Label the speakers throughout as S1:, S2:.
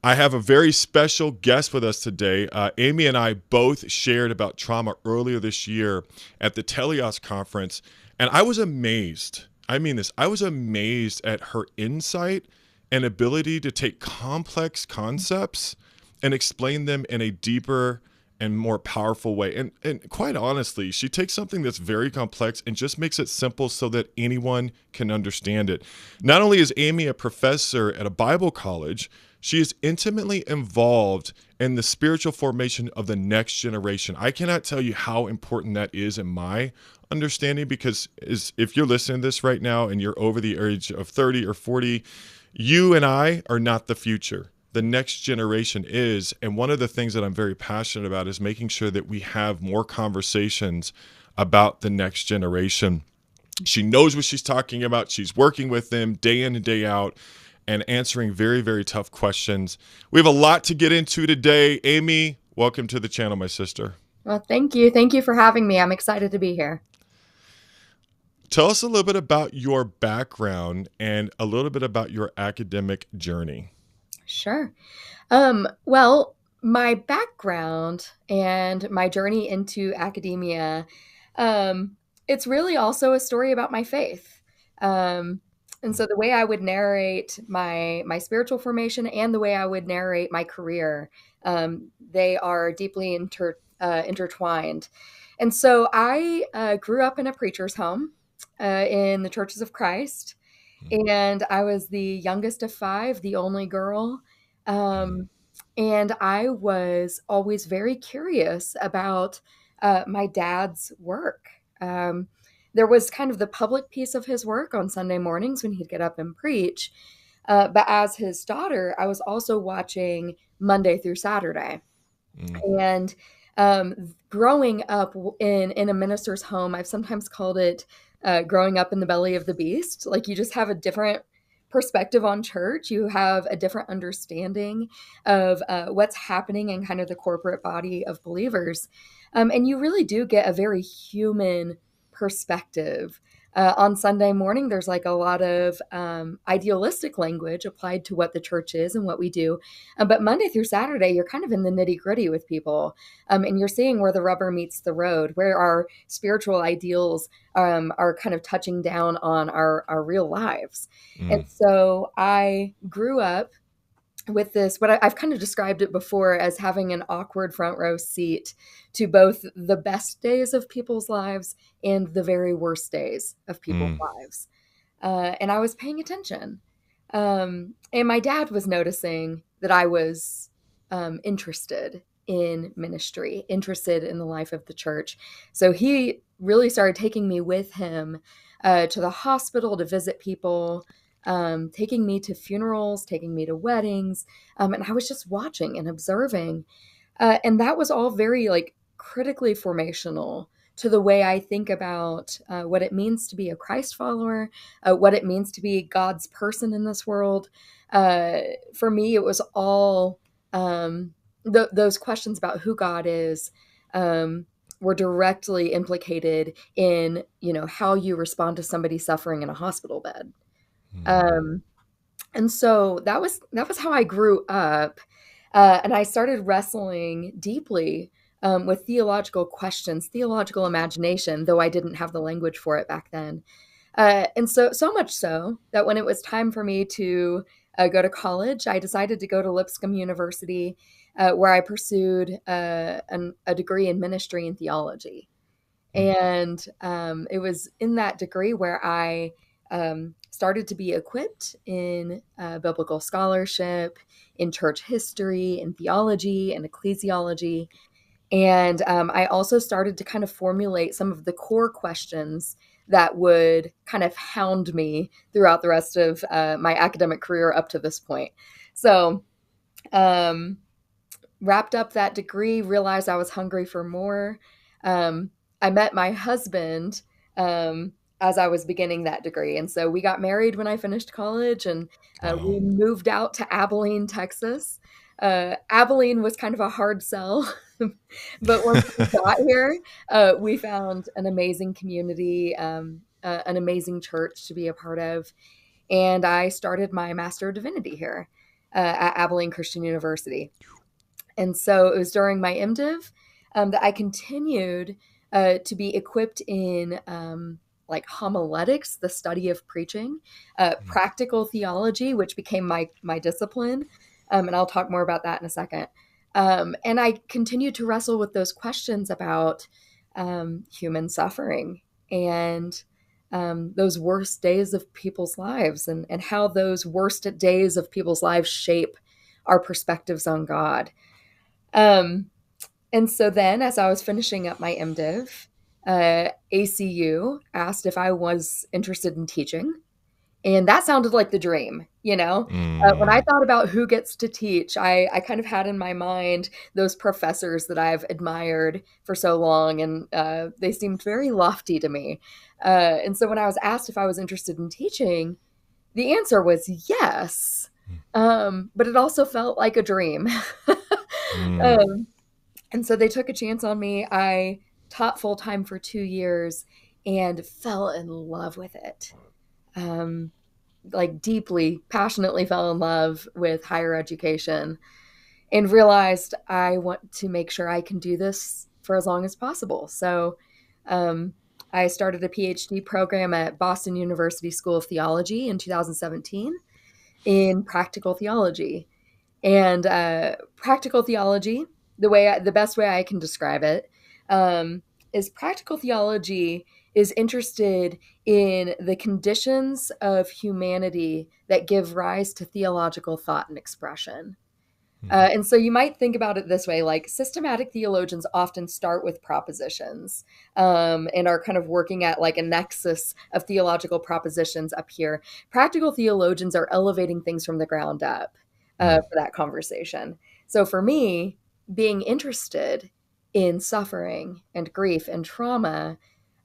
S1: I have a very special guest with us today. Amy and I both shared about trauma earlier this year at the Teleos conference, and I was amazed. I mean this, I was amazed at her insight and ability to take complex concepts and explain them in a deeper and more powerful way. And quite honestly, she takes something that's very complex and just makes it simple so that anyone can understand it. Not only is Amy a professor at a Bible college, she is intimately involved in the spiritual formation of the next generation. I cannot tell you how important that is in my understanding, because if you're listening to this right now and you're over the age of 30 or 40, you and I are not the future. The next generation is. And one of the things that I'm very passionate about is making sure that we have more conversations about the next generation. She knows what she's talking about. She's working with them day in and day out and answering very, very tough questions. We have a lot to get into today. Amy, welcome to the channel, my sister.
S2: Well, thank you. Thank you for having me. I'm excited to be here.
S1: Tell us a little bit about your background and a little bit about your academic journey.
S2: Sure. Well, my background and my journey into academia, it's really also a story about my faith. And so the way I would narrate my spiritual formation and the way I would narrate my career, they are deeply intertwined. And so I grew up in a preacher's home in the Churches of Christ. And I was the youngest of five, the only girl. Um, and I was always very curious about my dad's work. Um, there was kind of the public piece of his work on Sunday mornings when he'd get up and preach. But as his daughter, I was also watching Monday through Saturday. And growing up in a minister's home, I've sometimes called it growing up in the belly of the beast. Like, you just have a different perspective on church. You have a different understanding of what's happening in kind of the corporate body of believers. And you really do get a very human perspective. On Sunday morning, there's like a lot of idealistic language applied to what the church is and what we do. But Monday through Saturday, you're kind of in the nitty gritty with people. And you're seeing where the rubber meets the road, where our spiritual ideals are kind of touching down on our real lives. And so I grew up with this, I've kind of described it before as having an awkward front row seat to both the best days of people's lives and the very worst days of people's lives. And I was paying attention. And my dad was noticing that I was interested in ministry, interested in the life of the church. So he really started taking me with him to the hospital to visit people, taking me to funerals, taking me to weddings. And I was just watching and observing. And that was all very like critically formational to the way I think about what it means to be a Christ follower, what it means to be God's person in this world. For me, it was all those questions about who God is were directly implicated in, how you respond to somebody suffering in a hospital bed. And so that was how I grew up. And I started wrestling deeply with theological questions, theological imagination, though I didn't have the language for it back then. And so much so that when it was time for me to go to college, I decided to go to Lipscomb University, where I pursued a degree in ministry and theology. And it was in that degree where I started to be equipped in biblical scholarship, in church history, in theology, and ecclesiology. And I also started to kind of formulate some of the core questions that would kind of hound me throughout the rest of my academic career up to this point. So wrapped up that degree, realized I was hungry for more. I met my husband as I was beginning that degree. And so we got married when I finished college, and we moved out to Abilene, Texas. Abilene was kind of a hard sell, but once we got here, we found an amazing community, an amazing church to be a part of. And I started my Master of Divinity here. at Abilene Christian University. And so it was during my MDiv that I continued to be equipped in like homiletics, the study of preaching, practical theology, which became my discipline. And I'll talk more about that in a second. And I continued to wrestle with those questions about human suffering and those worst days of people's lives, and how those worst days of people's lives shape our perspectives on God. Um, and so then, as I was finishing up my MDiv, ACU asked if I was interested in teaching. And that sounded like the dream, you know? When I
S1: Mm.
S2: thought about who gets to teach, I kind of had in my mind those professors that I've admired for so long, and they seemed very lofty to me. And so when I was asked if I was interested in teaching, the answer was yes. But it also felt like a dream.
S1: Mm.
S2: um, and so they took a chance on me. I taught full time for 2 years and fell in love with it. Um, like deeply, passionately fell in love with higher education and realized I want to make sure I can do this for as long as possible. So um, I started a PhD program at Boston University School of Theology in 2017 in practical theology. And practical theology, the best way I can describe it, is practical theology is interested in the conditions of humanity that give rise to theological thought and expression. And so you might think about it this way, like systematic theologians often start with propositions and are kind of working at like a nexus of theological propositions up here. Practical theologians are elevating things from the ground up
S1: Mm.
S2: for that conversation. So for me, being interested in suffering and grief and trauma,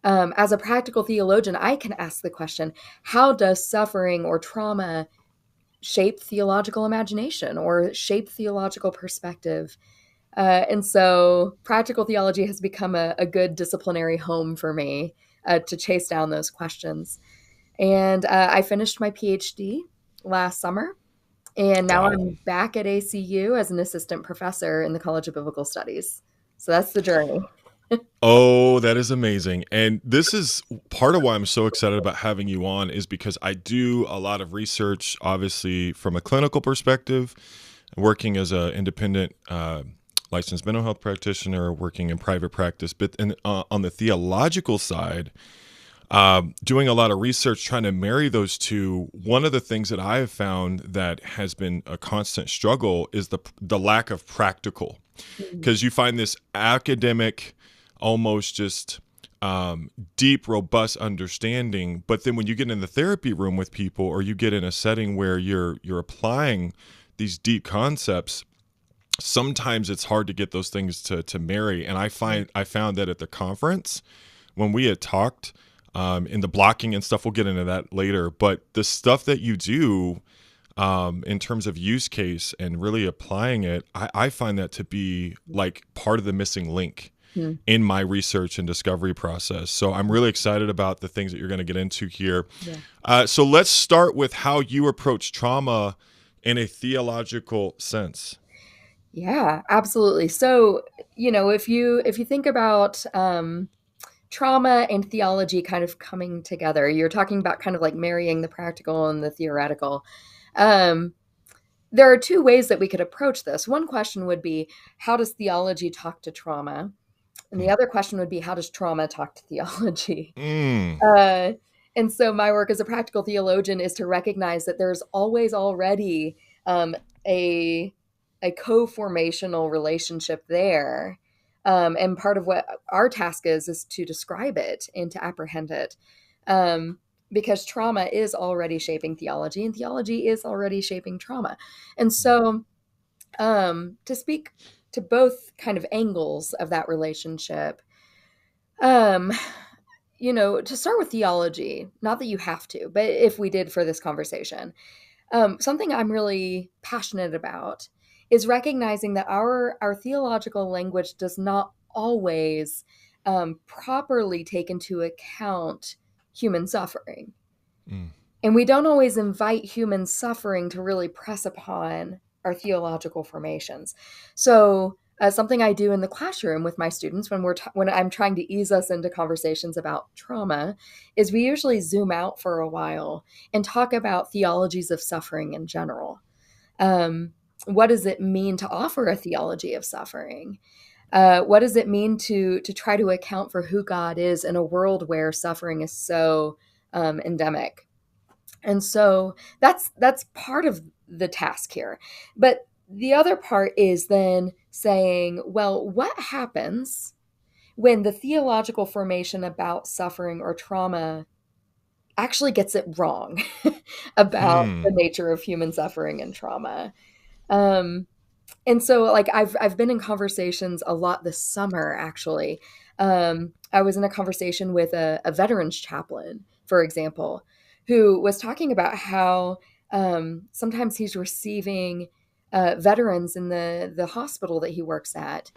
S2: as a practical theologian, I can ask the question, how does suffering or trauma shape theological imagination or shape theological perspective? And so practical theology has become a good disciplinary home for me to chase down those questions. And I finished my PhD last summer, and now
S1: Wow.
S2: I'm back at ACU as an assistant professor in the College of Biblical Studies. So that's the journey.
S1: Oh, that is amazing. And this is part of why I'm so excited about having you on, is because I do a lot of research, obviously, from a clinical perspective, working as an independent licensed mental health practitioner, working in private practice. But on the theological side, doing a lot of research, trying to marry those two. One of the things that I have found that has been a constant struggle is the lack of practical,
S2: Mm.
S1: because you find this academic, almost just deep, robust understanding. But then when you get in the therapy room with people, or you get in a setting where you're applying these deep concepts, sometimes it's hard to get those things to marry. And I found that at the conference when we had talked in the blocking and stuff, we'll get into that later. But the stuff that you do in terms of use case and really applying it, I find that to be like part of the missing link
S2: Mm.
S1: in my research and discovery process. So I'm really excited about the things that you're going to get into here.
S2: Yeah.
S1: So let's start with how you approach trauma in a theological sense.
S2: Yeah, absolutely. So, if you think about trauma and theology kind of coming together, you're talking about kind of like marrying the practical and the theoretical. Um, there are two ways that we could approach this. One question would be, how does theology talk to trauma? And the
S1: Hmm.
S2: other question would be, how does trauma talk to theology?
S1: Mm.
S2: Uh, and so my work as a practical theologian is to recognize that there's always already a co-formational relationship there. And part of what our task is to describe it and to apprehend it. Because trauma is already shaping theology, and theology is already shaping trauma. And so to speak to both kind of angles of that relationship, um, to start with theology, not that you have to, but if we did for this conversation, something I'm really passionate about is recognizing that our theological language does not always properly take into account human suffering.
S1: Mm.
S2: And we don't always invite human suffering to really press upon our theological formations. So something I do in the classroom with my students when I'm trying to ease us into conversations about trauma is we usually zoom out for a while and talk about theologies of suffering in general. Um, what does it mean to offer a theology of suffering? What does it mean to try to account for who God is in a world where suffering is so endemic? And so that's part of the task here. But the other part is then saying, well, what happens when the theological formation about suffering or trauma actually gets it wrong about
S1: Hmm.
S2: the nature of human suffering and trauma? Um, and so like I've been in conversations a lot this summer actually. I was in a conversation with a veterans chaplain, for example, who was talking about how sometimes he's receiving veterans in the hospital that he works at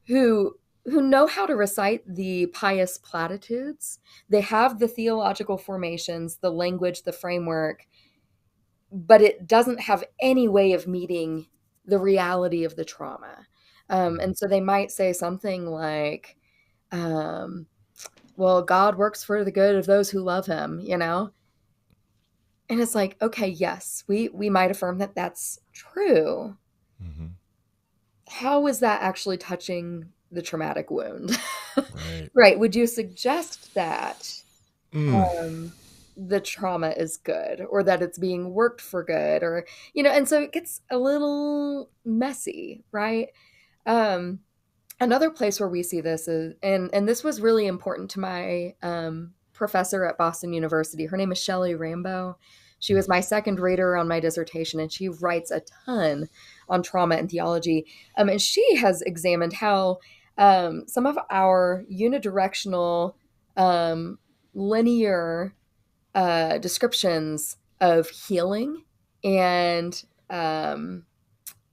S2: who know how to recite the pious platitudes. They have the theological formations, the language, the framework, but it doesn't have any way of meeting the reality of the trauma. And so they might say something like, um, well, God works for the good of those who love him, you know? And it's like, okay, yes, we might affirm that that's true.
S1: Hmm.
S2: How is that actually touching the traumatic wound?
S1: Right.
S2: Right. Would you suggest that
S1: Mm.
S2: um, the trauma is good or that it's being worked for good or and so it gets a little messy, right? um Another place where we see this is, and this was really important to my professor at Boston University. Her name is Shelley Rambo. She was my second reader on my dissertation, and she writes a ton on trauma and theology. And she has examined how some of our unidirectional, um, linear descriptions of healing and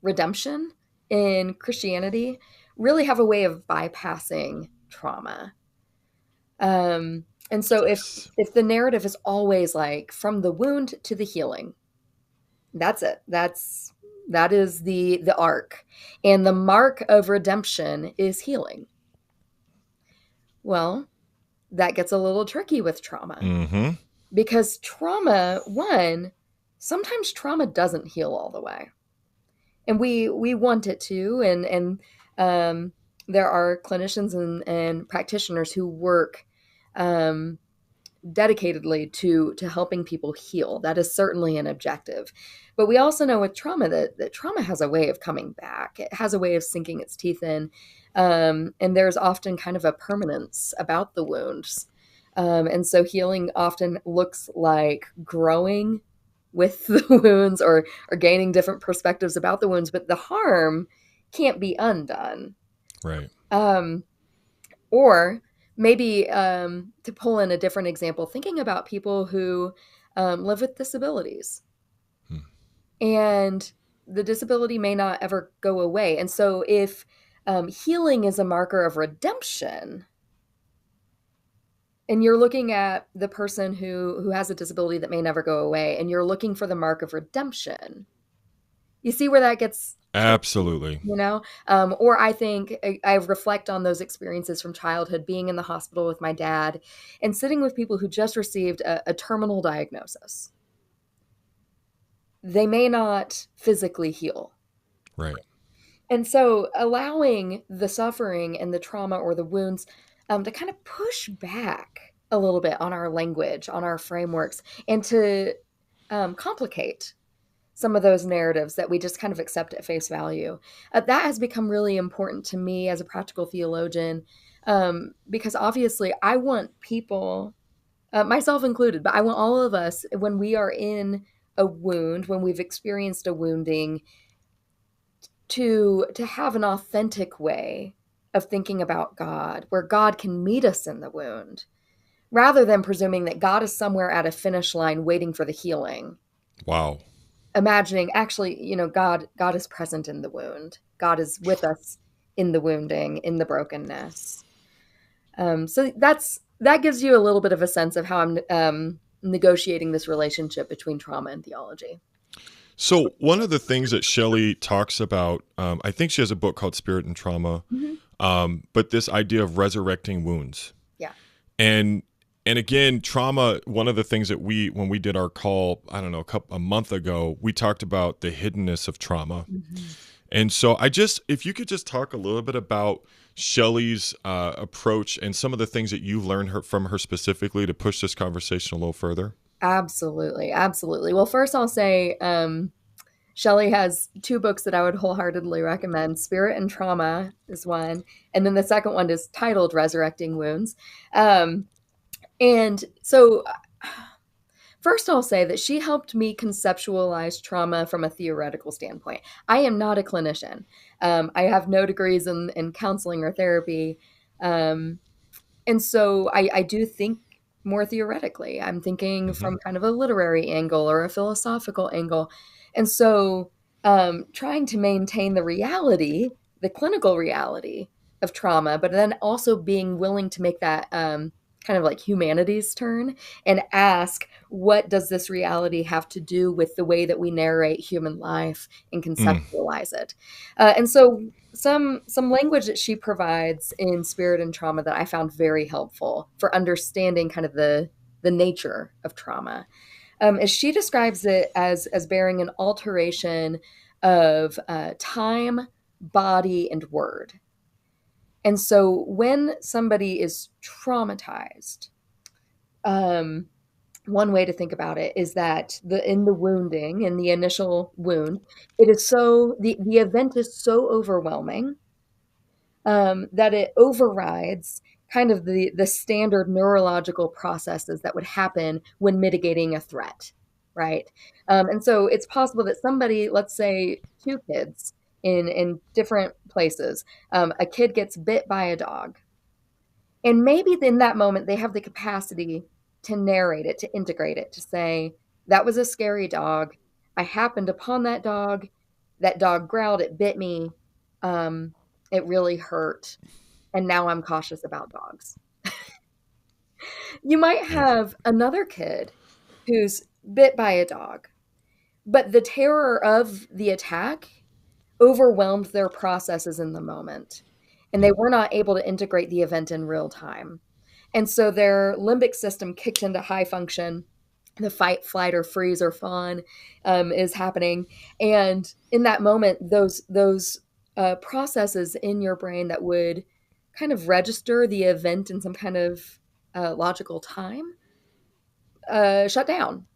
S2: redemption in Christianity really have a way of bypassing trauma. And so
S1: Yes.
S2: if the narrative is always like from the wound to the healing, that's it. That is the arc. And the mark of redemption is healing. Well, that gets a little tricky with trauma
S1: Hmm.
S2: because trauma, one, sometimes trauma doesn't heal all the way. And we want it to, and um, there are clinicians and practitioners who work um, dedicatedly to helping people heal. That is certainly an objective. But we also know with trauma that trauma has a way of coming back. It has a way of sinking its teeth in, and there's often kind of a permanence about the wounds. And so healing often looks like growing with the wounds or gaining different perspectives about the wounds, but the harm can't be undone.
S1: Right.
S2: Um, or maybe to pull in a different example, thinking about people who live with disabilities
S1: Hmm.
S2: and the disability may not ever go away. And so if healing is a marker of redemption, and you're looking at the person who has a disability that may never go away, and you're looking for the mark of redemption, you see where that gets tricky,
S1: Absolutely.
S2: or I think I reflect on those experiences from childhood, being in the hospital with my dad and sitting with people who just received a terminal diagnosis. They may not physically heal.
S1: Right.
S2: And so allowing the suffering and the trauma or the wounds to kind of push back a little bit on our language, on our frameworks, and to complicate some of those narratives that we just kind of accept at face value. That has become really important to me as a practical theologian, because obviously I want people, myself included, but I want all of us, when we are in a wound, when we've experienced a wounding, to have an authentic way of thinking about God, where God can meet us in the wound, rather than presuming that God is somewhere at a finish line waiting for the healing,
S1: Wow.
S2: imagining actually God is present in the wound. God is with us in the wounding, in the brokenness. So that gives you a little bit of a sense of how I'm negotiating this relationship between trauma and theology.
S1: So one of the things that Shelley talks about, I think she has a book called Spirit and Trauma,
S2: Mhm.
S1: but this idea of resurrecting wounds.
S2: Yeah.
S1: And and again, trauma, one of the things that when we did our call, I don't know, a month ago, we talked about the hiddenness of trauma.
S2: Mhm.
S1: And so if you could just talk a little bit about Shelley's approach and some of the things that you've learned from her specifically to push this conversation a little further.
S2: Absolutely. Absolutely. Well, first I'll say, Shelley has two books that I would wholeheartedly recommend. Spirit and Trauma is one, and then the second one is titled Resurrecting Wounds. Um, and so, first, I'll say that she helped me conceptualize trauma from a theoretical standpoint. I am not a clinician. I have no degrees in counseling or therapy. Um, and so I do think more theoretically. I'm thinking
S1: Hmm.
S2: from kind of a literary angle or a philosophical angle. And so trying to maintain the reality, the clinical reality of trauma, but then also being willing to make that kind of like humanities turn and ask, what does this reality have to do with the way that we narrate human life and
S1: Mm,
S2: conceptualize it? And so some language that she provides in Spirit and Trauma that I found very helpful for understanding kind of the nature of trauma, is she describes it as bearing an alteration of time, body, and word. And so when somebody is traumatized, um, one way to think about it is that in the wounding, in the initial wound, it is so the event is so overwhelming that it overrides kind of the standard neurological processes that would happen when mitigating a threat, right? And so it's possible that somebody, let's say two kids in different places, a kid gets bit by a dog, and maybe in that moment they have the capacity to narrate it, to integrate it, to say, that was a scary dog. I happened upon that dog. That dog growled, it bit me. Um, it really hurt. And now I'm cautious about dogs. You might
S1: yeah.
S2: have another kid who's bit by a dog, but the terror of the attack overwhelmed their processes in the moment, and they
S1: Mm,
S2: were not able to integrate the event in real time. And so their limbic system kicked into high function. The fight, flight, or freeze or fawn is happening, and in that moment, those processes in your brain that would kind of register the event in some kind of logical time shut down,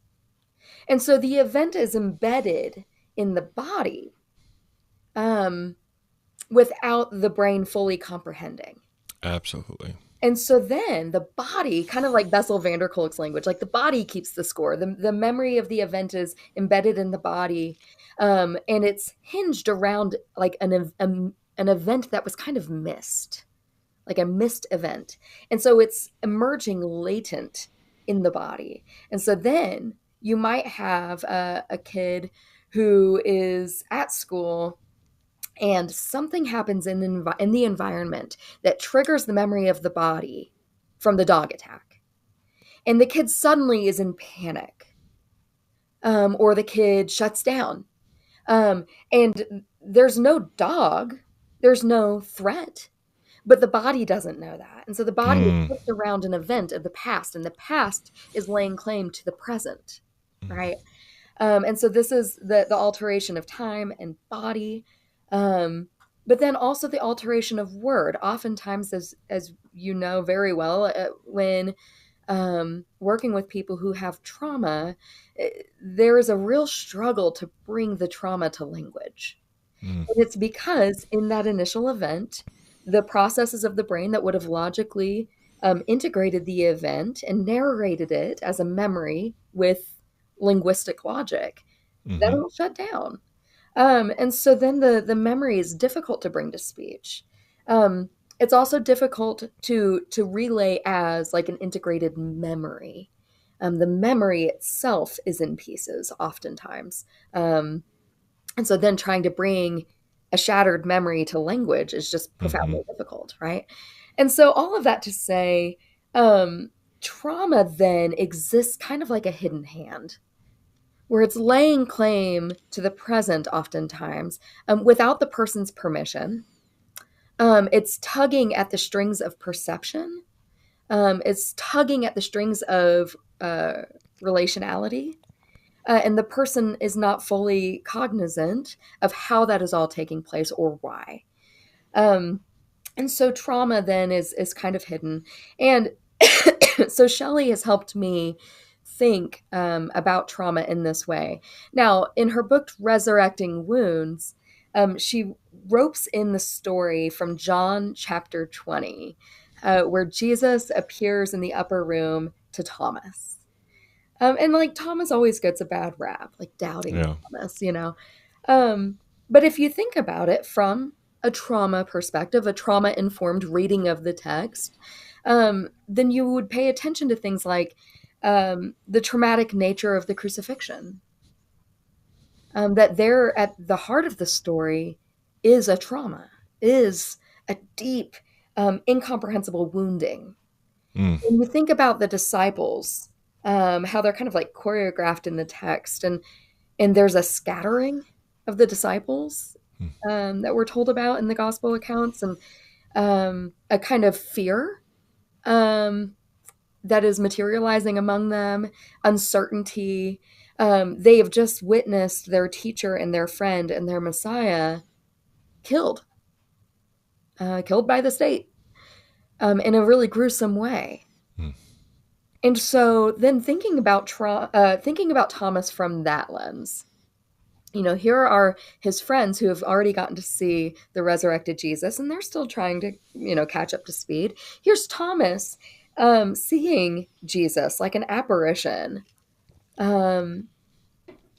S2: and so the event is embedded in the body um, without the brain fully comprehending.
S1: absolutely.
S2: And so then the body, kind of like Bessel van der Kolk's language, like the body keeps the score. The memory of the event is embedded in the body. And it's hinged around like an event that was kind of missed, like a missed event. And so it's emerging latent in the body. And so then you might have a kid who is at school and something happens in the environment that triggers the memory of the body from the dog attack. And the kid suddenly is in panic, or the kid shuts down. And there's no dog, there's no threat, but the body doesn't know that. And so the body is
S1: Mm,
S2: flipped around an event of the past, and the past is laying claim to the present,
S1: mm,
S2: right? And so this is the alteration of time and body, um, but then also the alteration of word. Oftentimes, as you know very well, when working with people who have trauma, there is a real struggle to bring the trauma to language.
S1: mm,
S2: And it's because in that initial event, the processes of the brain that would have logically integrated the event and narrated it as a memory with linguistic logic, that
S1: mhm,
S2: all shut down. And so then the memory is difficult to bring to speech. It's also difficult to relay as like an integrated memory. The memory itself is in pieces oftentimes. And so then trying to bring a shattered memory to language is just
S1: mhm,
S2: profoundly difficult, right? And so all of that to say, um, trauma then exists kind of like a hidden hand, where it's laying claim to the present oftentimes without the person's permission. It's tugging at the strings of perception. It's tugging at the strings of relationality. And the person is not fully cognizant of how that is all taking place or why. Um, and so trauma then is kind of hidden. And so Shelley has helped me think about trauma in this way. Now, in her book Resurrecting Wounds, she ropes in the story from John chapter 20, where Jesus appears in the upper room to Thomas. And like Thomas always gets a bad rap, like doubting
S1: Yeah.
S2: Thomas, you know. But if you think about it from a trauma perspective, a trauma informed reading of the text, then you would pay attention to things like the traumatic nature of the crucifixion. That there at the heart of the story is a trauma, is a deep, incomprehensible wounding.
S1: Mm.
S2: When you think about the disciples, how they're kind of like choreographed in the text, and there's a scattering of the disciples that we're told about in the gospel accounts, and a kind of fear that is materializing among them, uncertainty. They have just witnessed their teacher and their friend and their Messiah killed, killed by the state in a really gruesome way.
S1: Mm.
S2: And so then thinking about Thomas from that lens, you know, here are his friends who have already gotten to see the resurrected Jesus, and they're still trying to, you know, catch up to speed. Here's Thomas seeing Jesus like an apparition. And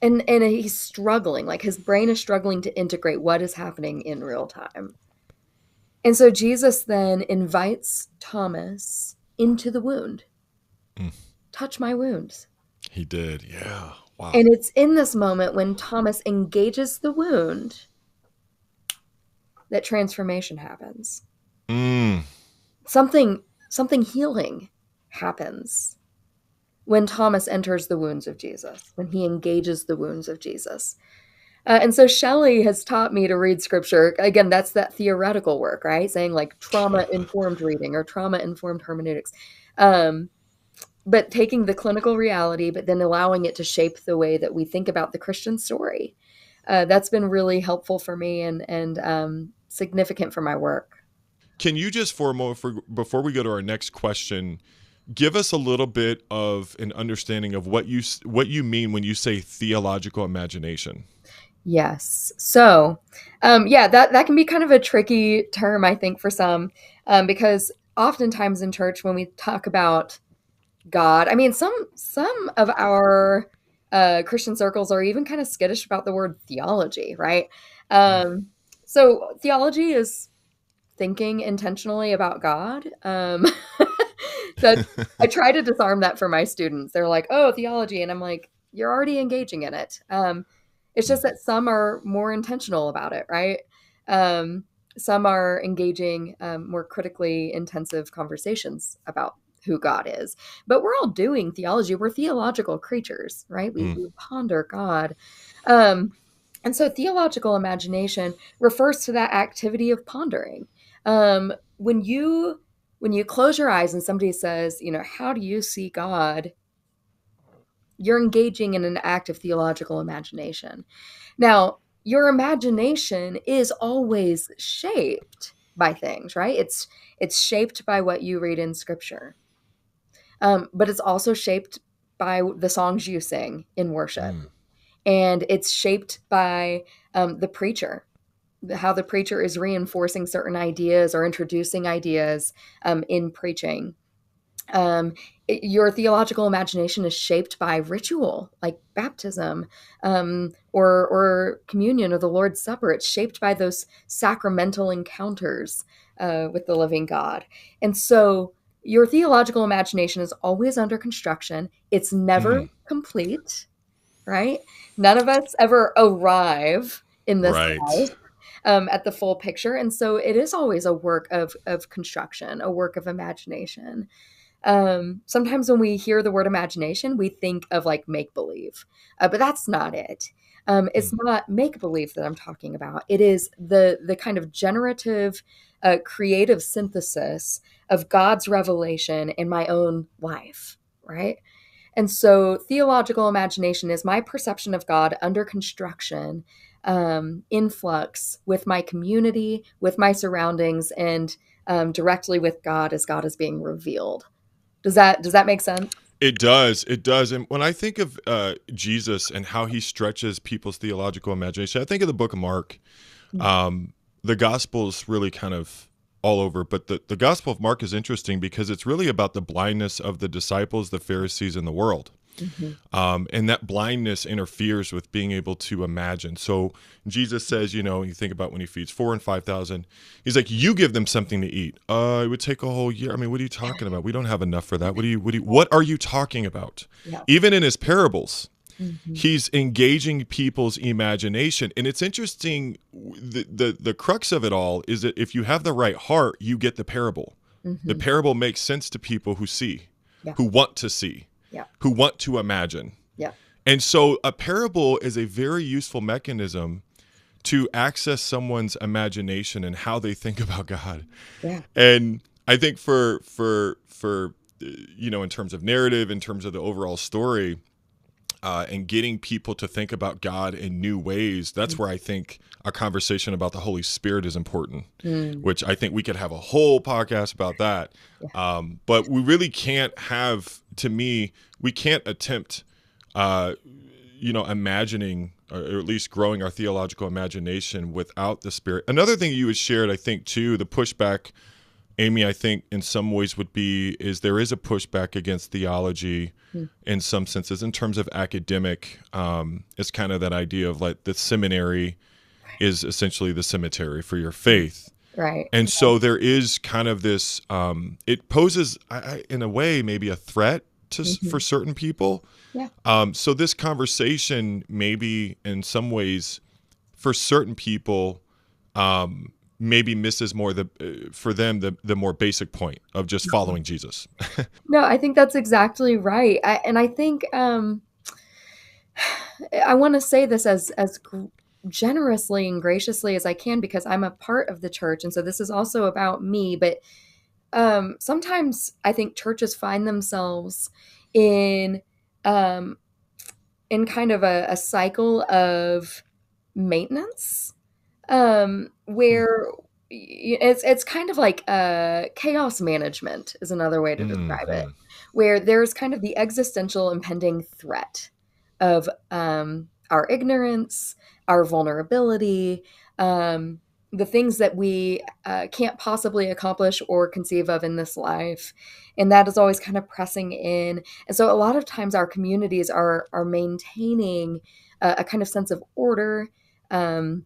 S2: he's struggling, like his brain is struggling to integrate what is happening in real time. And so Jesus then invites Thomas into the wound.
S1: Mm.
S2: Touch my wounds.
S1: He did. Yeah. Wow.
S2: And it's in this moment when Thomas engages the wound that transformation happens.
S1: Mm.
S2: Something healing happens when Thomas enters the wounds of Jesus, when he engages the wounds of Jesus. And so Shelley has taught me to read scripture. Again, that's that theoretical work, right? Saying like trauma-informed reading or trauma-informed hermeneutics. But taking the clinical reality, but then allowing it to shape the way that we think about the Christian story. That's been really helpful for me and significant for my work.
S1: Can you just for a moment, before we go to our next question, give us a little bit of an understanding of what you mean when you say theological imagination?
S2: Yes. So, that can be kind of a tricky term, I think, for some, because oftentimes in church, when we talk about God, I mean, some of our Christian circles are even kind of skittish about the word theology, right? So theology is thinking intentionally about God. So I try to disarm that for my students. They're like, "Oh, theology," and I'm like, "You're already engaging in it." It's just that some are more intentional about it, right? Some are engaging more critically intensive conversations about who God is. But we're all doing theology. We're theological creatures, right? We ponder God. And so theological imagination refers to that activity of pondering. When you close your eyes and somebody says, you know, how do you see God? You're engaging in an act of theological imagination. Now, your imagination is always shaped by things, right? It's shaped by what you read in scripture. But it's also shaped by the songs you sing in worship. And it's shaped by the preacher, how the preacher is reinforcing certain ideas or introducing ideas in preaching. Your theological imagination is shaped by ritual, like baptism or communion or the Lord's Supper. It's shaped by those sacramental encounters with the living God. And so your theological imagination is always under construction. It's never complete, right? None of us ever arrive in this
S1: Right.
S2: life at the full picture. And so it is always a work of construction, a work of imagination. Sometimes when we hear the word imagination, we think of like make believe, but that's not it. It's
S1: Mm.
S2: not make believe that I'm talking about. It is the kind of generative, creative synthesis of God's revelation in my own life, right? And so theological imagination is my perception of God under construction, in flux with my community, with my surroundings, and directly with God as God is being revealed. Does that make sense?
S1: It does. It does. And when I think of Jesus and how he stretches people's theological imagination, I think of the book of Mark. Um, the Gospels really kind of all over, but the Gospel of Mark is interesting because it's really about the blindness of the disciples, the Pharisees, and the world.
S2: Mm-hmm.
S1: And that blindness interferes with being able to imagine. So Jesus says, you think about when he feeds 4,000 and 5,000, he's like, you give them something to eat. It would take a whole year. I mean, what are you talking about? We don't have enough for that. What are you talking about?
S2: Yeah.
S1: Even in his parables,
S2: Mm-hmm.
S1: he's engaging people's imagination. And it's interesting. The crux of it all is that if you have the right heart, you get the parable.
S2: Mm-hmm.
S1: The parable makes sense to people who see,
S2: Yeah.
S1: who want to see,
S2: Yeah.
S1: who want to imagine.
S2: Yeah.
S1: And so a parable is a very useful mechanism to access someone's imagination and how they think about God.
S2: Yeah.
S1: And I think for in terms of narrative, in terms of the overall story, and getting people to think about God in new ways, that's where I think a conversation about the Holy Spirit is important, which I think we could have a whole podcast about that.
S2: Yeah.
S1: But we really can't have, to me, we can't attempt, imagining, or at least growing our theological imagination without the Spirit. Another thing you had shared, I think, too, the pushback, Amy, I think in some ways is there is a pushback against theology in some senses in terms of academic. It's kind of that idea of like the seminary is essentially the cemetery for your faith.
S2: Right.
S1: And so there is kind of this, it poses in a way maybe a threat for certain people.
S2: Yeah.
S1: So this conversation maybe in some ways for certain people, maybe misses more for them the more basic point of just following Jesus.
S2: No, I think that's exactly right. I think I want to say this as generously and graciously as I can because I'm a part of the church, and so this is also about me. But sometimes I think churches find themselves in um, kind of a cycle of maintenance, where it's kind of like chaos management is another way to describe it,
S1: Mm-hmm.
S2: where there's kind of the existential impending threat of our ignorance, our vulnerability, the things that we can't possibly accomplish or conceive of in this life. And that is always kind of pressing in. And so a lot of times our communities are maintaining a kind of sense of order, um,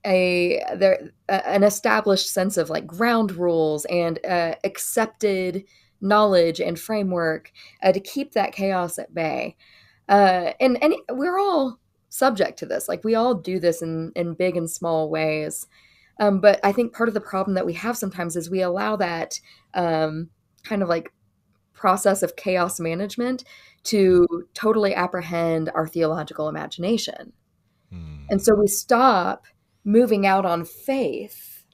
S2: an established sense of like ground rules and accepted knowledge and framework to keep that chaos at bay. And we're all subject to this. Like we all do this in big and small ways. But I think part of the problem that we have sometimes is we allow that kind of like process of chaos management to totally apprehend our theological imagination. And so we stop moving out on faith,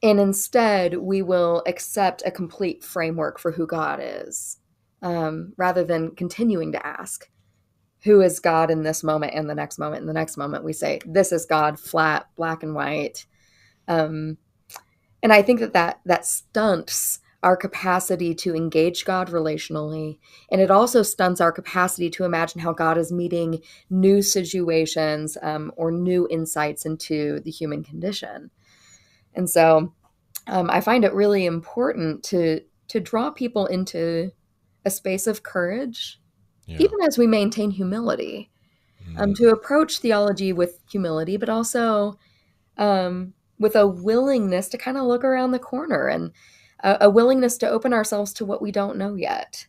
S2: and instead we will accept a complete framework for who God is, rather than continuing to ask, who is God in this moment and the next moment and the next moment? We say, this is God, flat, black and white. And I think that stunts our capacity to engage God relationally. And it also stunts our capacity to imagine how God is meeting new situations, or new insights into the human condition. And so I find it really important to draw people into a space of courage,
S1: Yeah.
S2: even as we maintain humility, to approach theology with humility, but also with a willingness to kind of look around the corner and a willingness to open ourselves to what we don't know yet.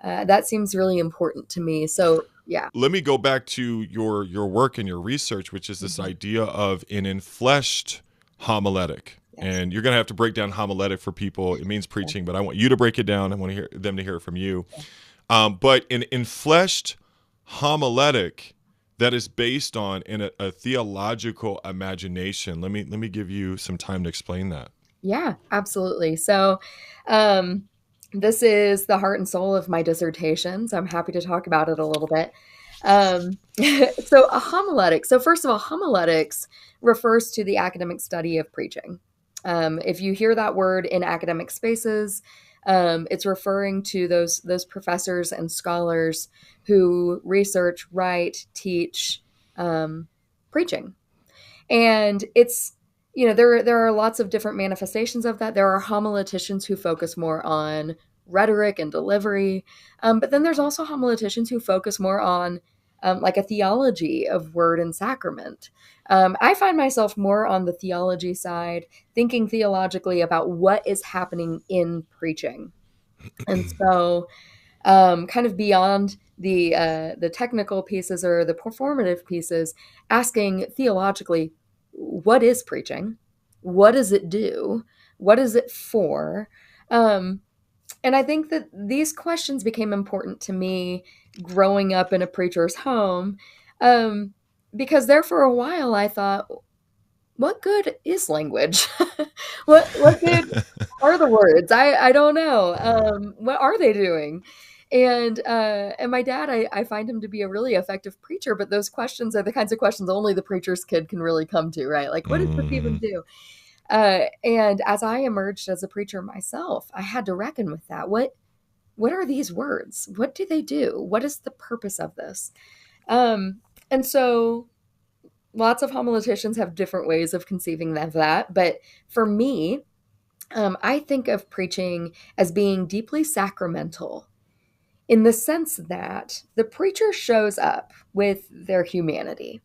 S2: That seems really important to me. So, yeah.
S1: Let me go back to your work and your research, which is this idea of an enfleshed homiletic.
S2: Yes.
S1: And you're going to have to break down homiletic for people. It means preaching, but I want you to break it down. I want to hear them to hear it from you. But in Enfleshed homiletic, that is based on in a theological imagination. Let me give you some time to explain that.
S2: Yeah, absolutely. So, um, this is the heart and soul of my dissertation. So I'm happy to talk about it a little bit. So a homiletic. So first of all, homiletics refers to the academic study of preaching. If you hear that word in academic spaces, it's referring to those professors and scholars who research, write, teach preaching. And it's, there are lots of different manifestations of that. There are homileticians who focus more on rhetoric and delivery, but then there's also homileticians who focus more on like a theology of word and sacrament. I find myself more on the theology side, thinking theologically about what is happening in preaching. And so, kind of beyond the technical pieces or the performative pieces, asking theologically, what is preaching? What does it do? What is it for? Um, and I think that these questions became important to me growing up in a preacher's home, um, because there for a while I thought, what good is language? What good are the words? I don't know. What are they doing? And my dad, I find him to be a really effective preacher, but those questions are the kinds of questions only the preacher's kid can really come to, right? Like, what does this even
S1: Mm,
S2: do? And as I emerged as a preacher myself, I had to reckon with that. What are these words? What do they do? What is the purpose of this? And so lots of homileticians have different ways of conceiving of that. But for me, I think of preaching as being deeply sacramental in the sense that the preacher shows up with their humanity.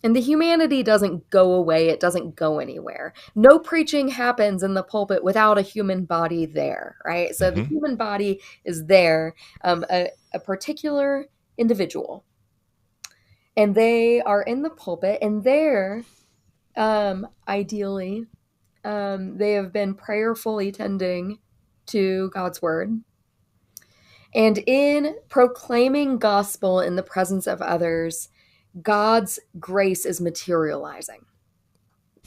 S2: And the humanity doesn't go away, it doesn't go anywhere. No preaching happens in the pulpit without a human body there, right? So the
S1: hmm
S2: human body is there, a particular individual, and they are in the pulpit, and there, ideally, they have been prayerfully tending to God's word. And in proclaiming gospel in the presence of others, God's grace is materializing.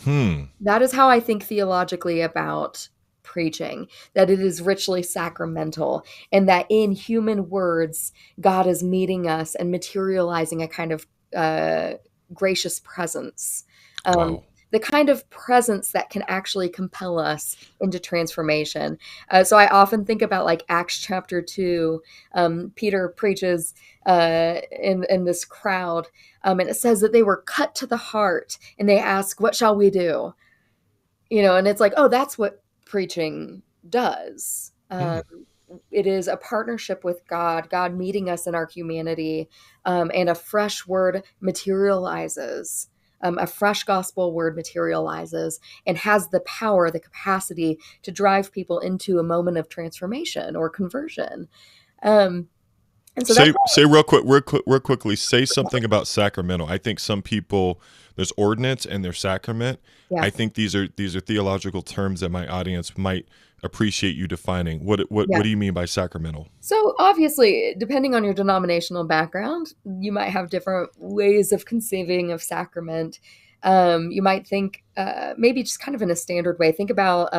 S1: Hmm.
S2: That is how I think theologically about preaching, that it is richly sacramental, and that in human words, God is meeting us and materializing a kind of uh, gracious presence. Um,
S1: Wow.
S2: the kind of presence that can actually compel us into transformation. So I often think about like Acts chapter 2. Peter preaches in this crowd, and it says that they were cut to the heart and they ask, what shall we do? And it's like, oh, that's what preaching does.
S1: Hmm.
S2: It is a partnership with God meeting us in our humanity, and a fresh word materializes. A fresh gospel word materializes and has the power, the capacity to drive people into a moment of transformation or conversion. Um, and so that's,
S1: Say real quickly. Say something about sacramental. I think some people there's ordinance and there's sacrament.
S2: yeah,
S1: I think these are theological terms that my audience might appreciate you defining. What
S2: yeah.
S1: do you mean by sacramental?
S2: So obviously, depending on your denominational background, you might have different ways of conceiving of sacrament. You might think maybe just kind of in a standard way. Think about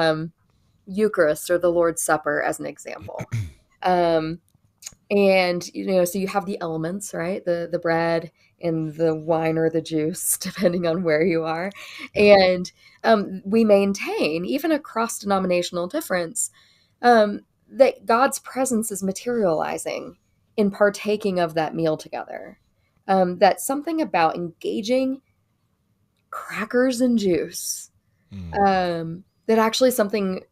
S2: Eucharist or the Lord's Supper as an example. Um, and so you have the elements, right? The bread and the wine or the juice, depending on where you are.
S1: Yeah.
S2: And we maintain, even across denominational difference, that God's presence is materializing in partaking of that meal together. That something about engaging crackers and juice,
S1: Mm.
S2: that actually something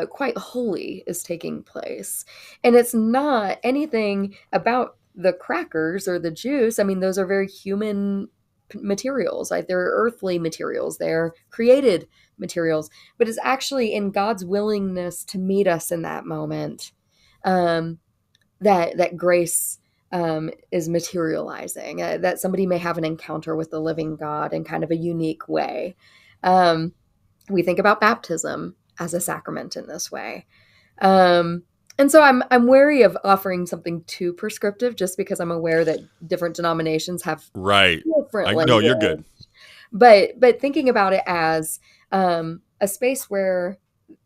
S2: quite holy is taking place. And it's not anything about the crackers or the juice. I mean, those are very human materials. Like they're earthly materials, they're created materials, but it's actually in God's willingness to meet us in that moment, um, that grace is materializing. That somebody may have an encounter with the living God in kind of a unique way. Um, We think about baptism as a sacrament in this way. Um, and so I'm wary of offering something too prescriptive just because I'm aware that different denominations have
S1: Right.
S2: different
S1: No, you're good.
S2: language. But thinking about it as a space where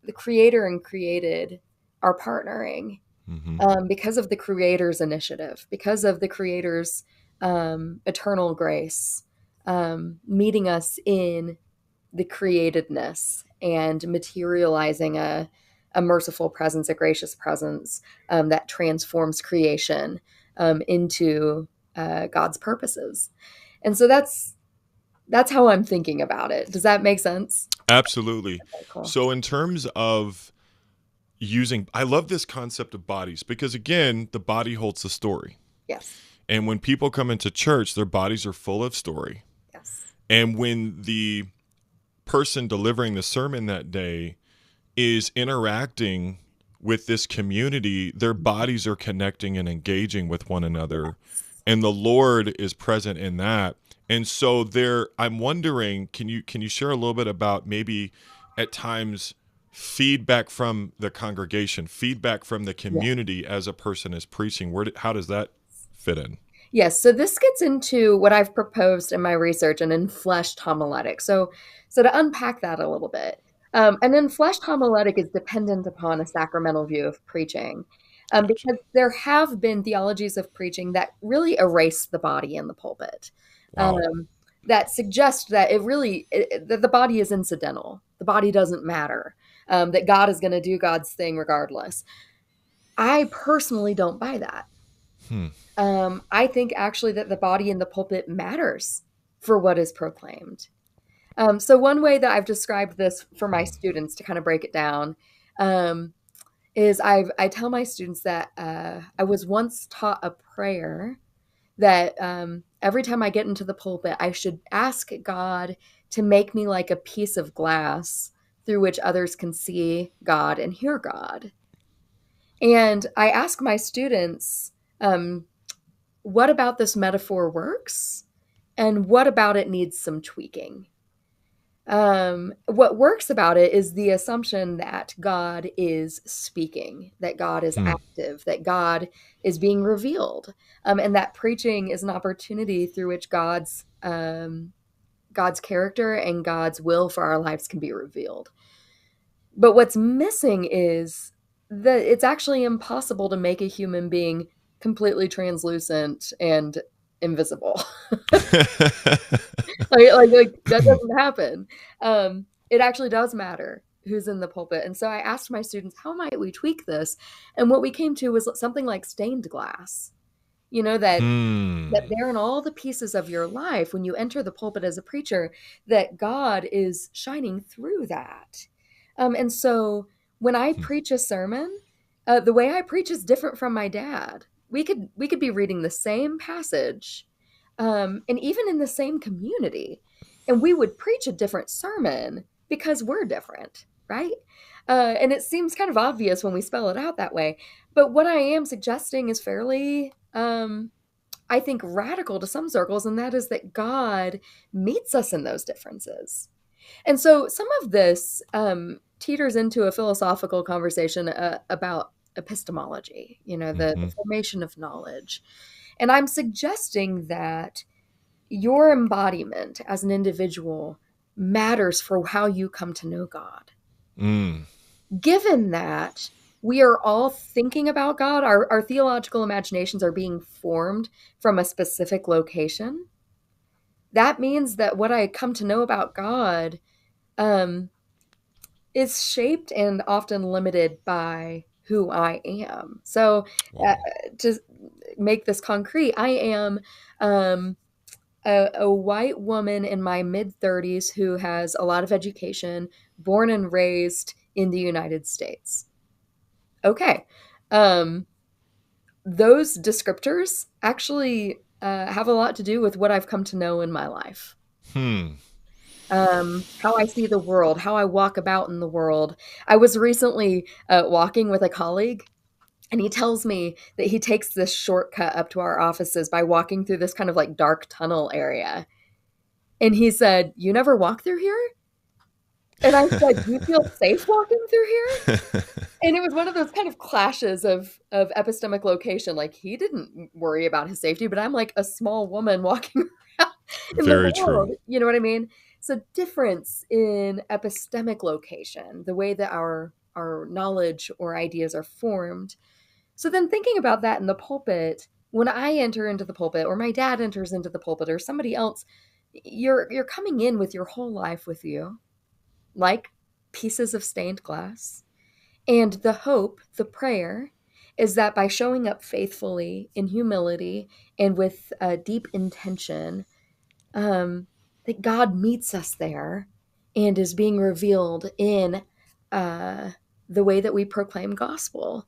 S2: the creator and created are partnering
S1: Hmm.
S2: because of the creator's initiative, because of the creator's eternal grace, meeting us in the createdness and materializing a merciful presence, a gracious presence that transforms creation into God's purposes. And so that's how I'm thinking about it. Does that make sense?
S1: Absolutely.
S2: Okay, cool.
S1: So in terms of I love this concept of bodies because again, the body holds the story.
S2: Yes.
S1: And when people come into church, their bodies are full of story.
S2: Yes.
S1: And when the person delivering the sermon that day is interacting with this community, their bodies are connecting and engaging with one another. And the Lord is present in that. And so I'm wondering, can you share a little bit about maybe at times feedback from the congregation, feedback from the
S2: Yeah.
S1: community as a person is preaching? How does that fit in?
S2: Yes, so this gets into what I've proposed in my research, an enfleshed homiletic. So to unpack that a little bit, an enfleshed homiletic is dependent upon a sacramental view of preaching,
S1: Gotcha.
S2: because there have been theologies of preaching that really erase the body in the pulpit,
S1: Wow.
S2: um, that suggest that that the body is incidental, the body doesn't matter, that God is going to do God's thing regardless. I personally don't buy that.
S1: Hmm.
S2: I think actually that the body in the pulpit matters for what is proclaimed. So one way that I've described this for my students to kind of break it down um, is I tell my students that I was once taught a prayer that every time I get into the pulpit, I should ask God to make me like a piece of glass through which others can see God and hear God. And I ask my students, what about this metaphor works? And what about it needs some tweaking? What works about it is the assumption that God is speaking, that God is
S1: Hmm.
S2: active, that God is being revealed, and that preaching is an opportunity through which God's character and God's will for our lives can be revealed. But what's missing is that it's actually impossible to make a human being completely translucent and invisible. Like that doesn't happen. It actually does matter who's in the pulpit. And so I asked my students, how might we tweak this? And what we came to was something like stained glass. You know, that
S1: Hmm.
S2: there in all the pieces of your life when you enter the pulpit as a preacher, that God is shining through that. And so when I
S1: Hmm.
S2: preach a sermon, the way I preach is different from my dad. We could be reading the same passage, and even in the same community, and we would preach a different sermon because we're different, right? And it seems kind of obvious when we spell it out that way. But what I am suggesting is fairly I think, radical to some circles, and that is that God meets us in those differences. And so some of this teeters into a philosophical conversation about epistemology, the
S1: Hmm.
S2: formation of knowledge. And I'm suggesting that your embodiment as an individual matters for how you come to know God.
S1: Mm.
S2: Given that we are all thinking about God, our theological imaginations are being formed from a specific location. That means that what I come to know about God um, is shaped and often limited by who I am. So, uh,
S1: Wow.
S2: to make this concrete, I am um, a white woman in my mid 30s who has a lot of education, born and raised in the United States. Okay. Um, those descriptors actually have a lot to do with what I've come to know in my life.
S1: Hmm.
S2: How I see the world, how I walk about in the world. I was recently walking with a colleague, and he tells me that he takes this shortcut up to our offices by walking through this kind of like dark tunnel area. And he said, "You never walk through here?" And I said, "Do you feel safe walking through here?" And it was one of those kind of clashes of epistemic location. Like, he didn't worry about his safety, but I'm like a small woman walking around in the
S1: Very
S2: world.
S1: true.
S2: You know what I mean? So difference in epistemic location, the way that our knowledge or ideas are formed. So then thinking about that in the pulpit, when I enter into the pulpit or my dad enters into the pulpit or somebody else, you're coming in with your whole life with you, like pieces of stained glass. And the hope, the prayer, is that by showing up faithfully in humility and with a deep intention, that God meets us there and is being revealed in uh, the way that we proclaim gospel.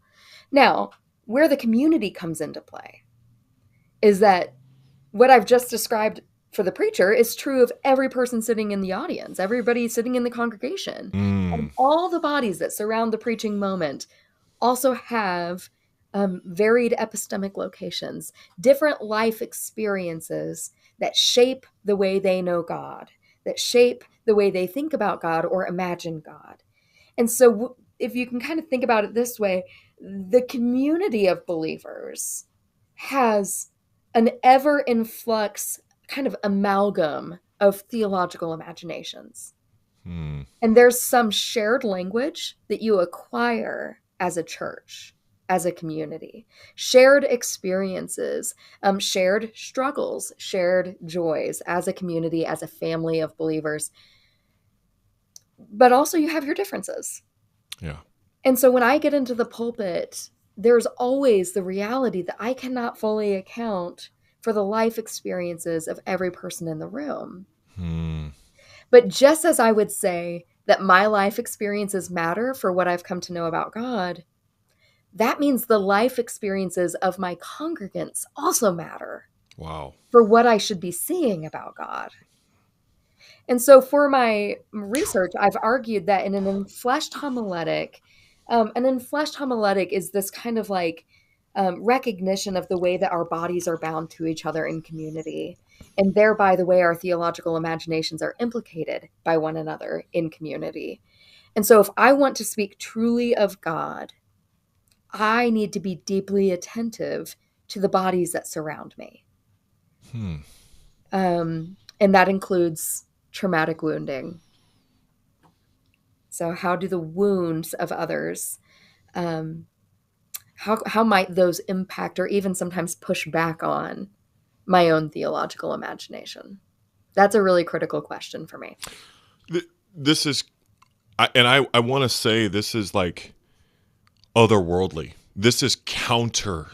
S2: Now, where the community comes into play is that what I've just described for the preacher is true of every person sitting in the audience, everybody sitting in the congregation, and
S1: Mm,
S2: all the bodies that surround the preaching moment also have varied epistemic locations, different life experiences that shape the way they know God, that shape the way they think about God or imagine God. And so, if you can kind of think about it this way, the community of believers has an ever influx kind of amalgam of theological imaginations.
S1: mm,
S2: And there's some shared language that you acquire as a church, as a community, shared experiences, shared struggles, shared joys as a community, as a family of believers. But also, you have your differences.
S1: yeah.
S2: And so when I get into the pulpit, there's always the reality that I cannot fully account for the life experiences of every person in the room.
S1: Mm,
S2: But just as I would say that my life experiences matter for what I've come to know about God, that means the life experiences of my congregants also matter
S1: wow.
S2: for what I should be seeing about God. And so for my research, I've argued that in an enfleshed homiletic is this kind of like recognition of the way that our bodies are bound to each other in community, and thereby the way our theological imaginations are implicated by one another in community. And so if I want to speak truly of God, I need to be deeply attentive to the bodies that surround me.
S1: Hmm.
S2: And that includes traumatic wounding. So, how do the wounds of others, um, how might those impact or even sometimes push back on my own theological imagination? That's a really critical question for me.
S1: This is, I want to say this is like otherworldly. This is counter.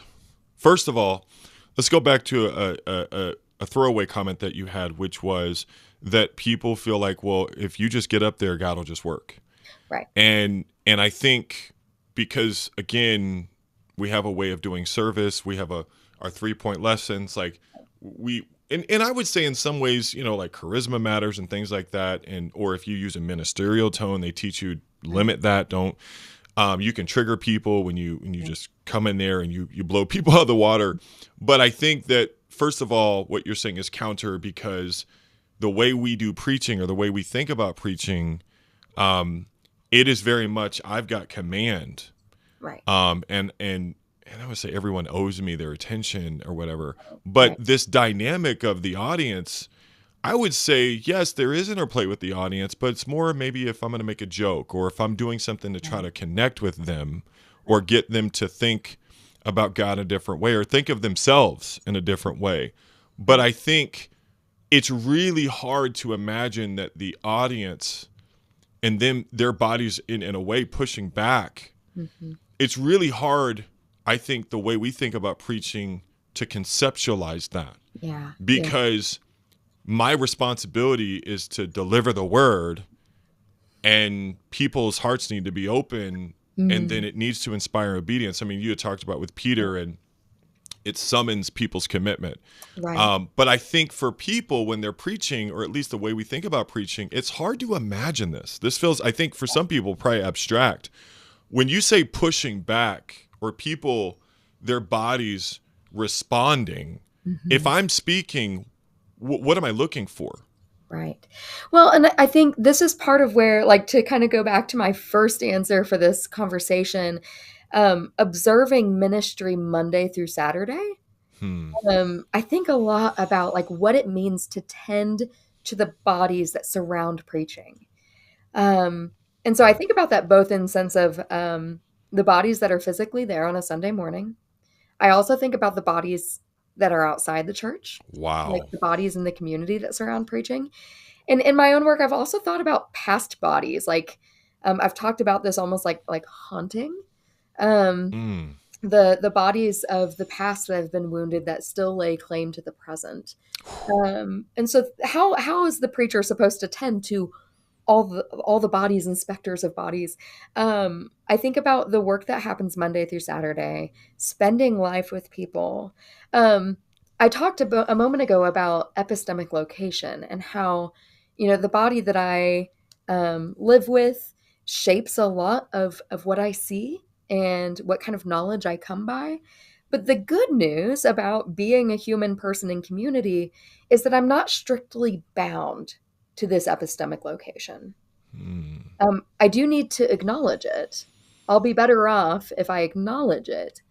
S1: First of all, let's go back to a throwaway comment that you had, which was that people feel like, well, if you just get up there, God will just work.
S2: Right.
S1: And I think because again, we have a way of doing service, we have our 3-point lessons, like and I would say in some ways, like charisma matters and things like that, and or if you use a ministerial tone, they teach you limit that, don't. You can trigger people when you just come in there and you blow people out of the water. But I think that first of all, what you're saying is counter, because the way we do preaching or the way we think about preaching, it is very much I've got command,
S2: Right.
S1: and I would say everyone owes me their attention or whatever. But
S2: Right.
S1: this dynamic of the audience, I would say, yes, there is interplay with the audience, but it's more maybe if I'm going to make a joke or if I'm doing something to try to connect with them or get them to think about God a different way or think of themselves in a different way. But I think it's really hard to imagine that the audience and then their bodies in a way pushing back.
S2: Mm-hmm.
S1: It's really hard, I think, the way we think about preaching to conceptualize that.
S2: Yeah.
S1: Because my responsibility is to deliver the word, and people's hearts need to be open, and then it needs to inspire obedience. I mean, you had talked about with Peter, and it summons people's commitment.
S2: Right.
S1: But I think for people when they're preaching, or at least the way we think about preaching, it's hard to imagine this. This feels, I think, for some people, probably abstract. When you say pushing back or people, their bodies responding,
S2: Mm-hmm.
S1: if I'm speaking, what am I looking for?
S2: Right. Well, and I think this is part of where, like, to kind of go back to my first answer for this conversation, observing ministry Monday through Saturday,
S1: Hmm.
S2: I think a lot about like what it means to tend to the bodies that surround preaching. Um, and so I think about that both in sense of the bodies that are physically there on a Sunday morning. I also think about the bodies that are outside the church, like
S1: Wow.
S2: the bodies in the community that surround preaching. And in my own work, I've also thought about past bodies. Like, I've talked about this almost like haunting. Um,
S1: Mm.
S2: the bodies of the past that have been wounded that still lay claim to the present. And so how is the preacher supposed to tend to all the bodies and specters of bodies? I think about the work that happens Monday through Saturday, spending life with people. Um, I talked about a moment ago about epistemic location and how, the body that I live with shapes a lot of what I see and what kind of knowledge I come by. But the good news about being a human person in community is that I'm not strictly bound to this epistemic location.
S1: Mm.
S2: I do need to acknowledge it. I'll be better off if I acknowledge it.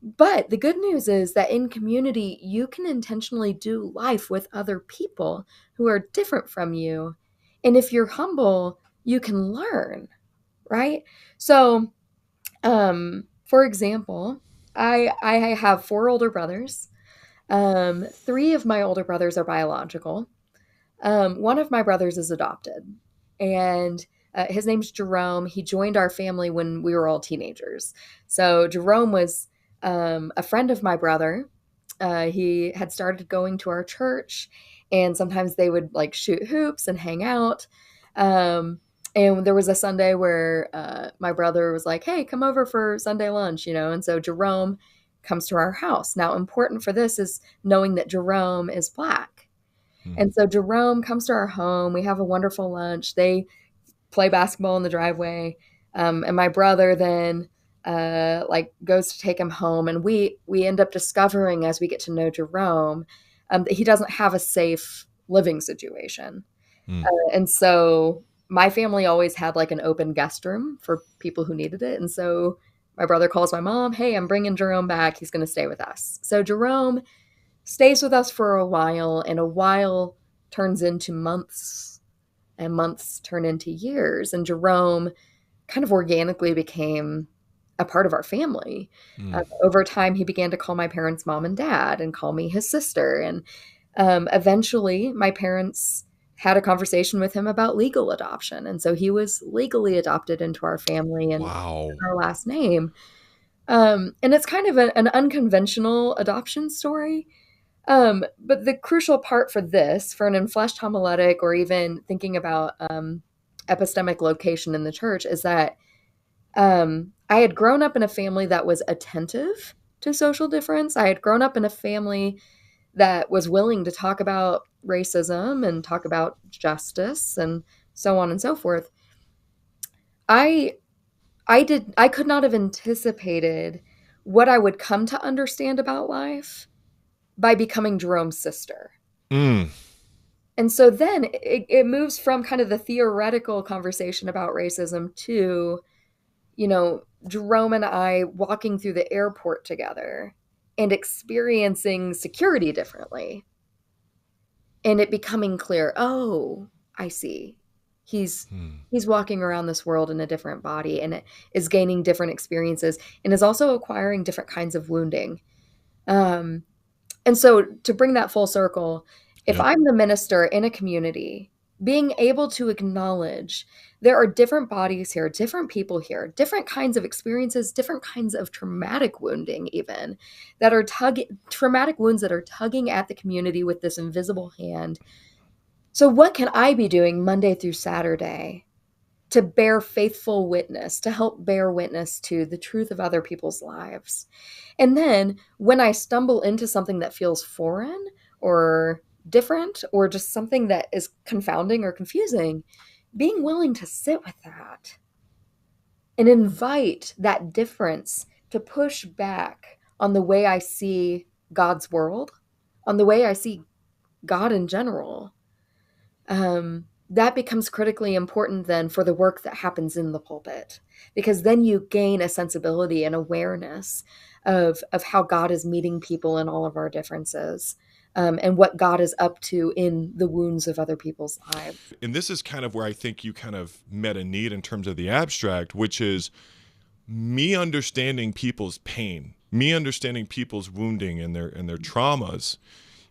S2: But the good news is that in community, you can intentionally do life with other people who are different from you. And if you're humble, you can learn, right? So, for example, I have four older brothers. Three of my older brothers are biological. One of my brothers is adopted, and his name's Jerome. He joined our family when we were all teenagers. So Jerome was a friend of my brother. He had started going to our church, and sometimes they would like shoot hoops and hang out. Um, and there was a Sunday where my brother was like, "Hey, come over for Sunday lunch," and so Jerome comes to our house. Now, important for this is knowing that Jerome is Black.
S1: Mm.
S2: And so Jerome comes to our home. We have a wonderful lunch. They play basketball in the driveway. And my brother then like goes to take him home. And we end up discovering as we get to know Jerome that he doesn't have a safe living situation.
S1: Mm.
S2: And so my family always had like an open guest room for people who needed it. And so my brother calls my mom, "Hey, I'm bringing Jerome back. He's going to stay with us." So Jerome stays with us for a while, and a while turns into months, and months turn into years. And Jerome kind of organically became a part of our family.
S1: Mm.
S2: Over time, he began to call my parents mom and dad and call me his sister. And eventually, my parents had a conversation with him about legal adoption. And so he was legally adopted into our family and
S1: Wow.
S2: our last name. And it's kind of an unconventional adoption story. But the crucial part for this, for an Enfleshed homiletic, or even thinking about epistemic location in the church, is that I had grown up in a family that was attentive to social difference. I had grown up in a family that was willing to talk about racism and talk about justice and so on and so forth. I I could not have anticipated what I would come to understand about life by becoming Jerome's sister.
S1: Mm.
S2: And so then it moves from kind of the theoretical conversation about racism to, Jerome and I walking through the airport together and experiencing security differently. And it becoming clear, oh, I see. He's
S1: Mm.
S2: he's walking around this world in a different body and is gaining different experiences and is also acquiring different kinds of wounding. Um, And so to bring that full circle, if
S1: Yep.
S2: I'm the minister in a community, being able to acknowledge there are different bodies here, different people here, different kinds of experiences, different kinds of traumatic wounding, even that are traumatic wounds that are tugging at the community with this invisible hand. So, what can I be doing Monday through Saturday to bear faithful witness, to help bear witness to the truth of other people's lives? And then when I stumble into something that feels foreign or different or just something that is confounding or confusing, being willing to sit with that and invite that difference to push back on the way I see God's world, on the way I see God in general. that becomes critically important then for the work that happens in the pulpit, because then you gain a sensibility and awareness of how God is meeting people in all of our differences, and what God is up to in the wounds of other people's lives.
S1: And this is kind of where I think you kind of met a need in terms of the abstract, which is me understanding people's pain, me understanding people's wounding and their traumas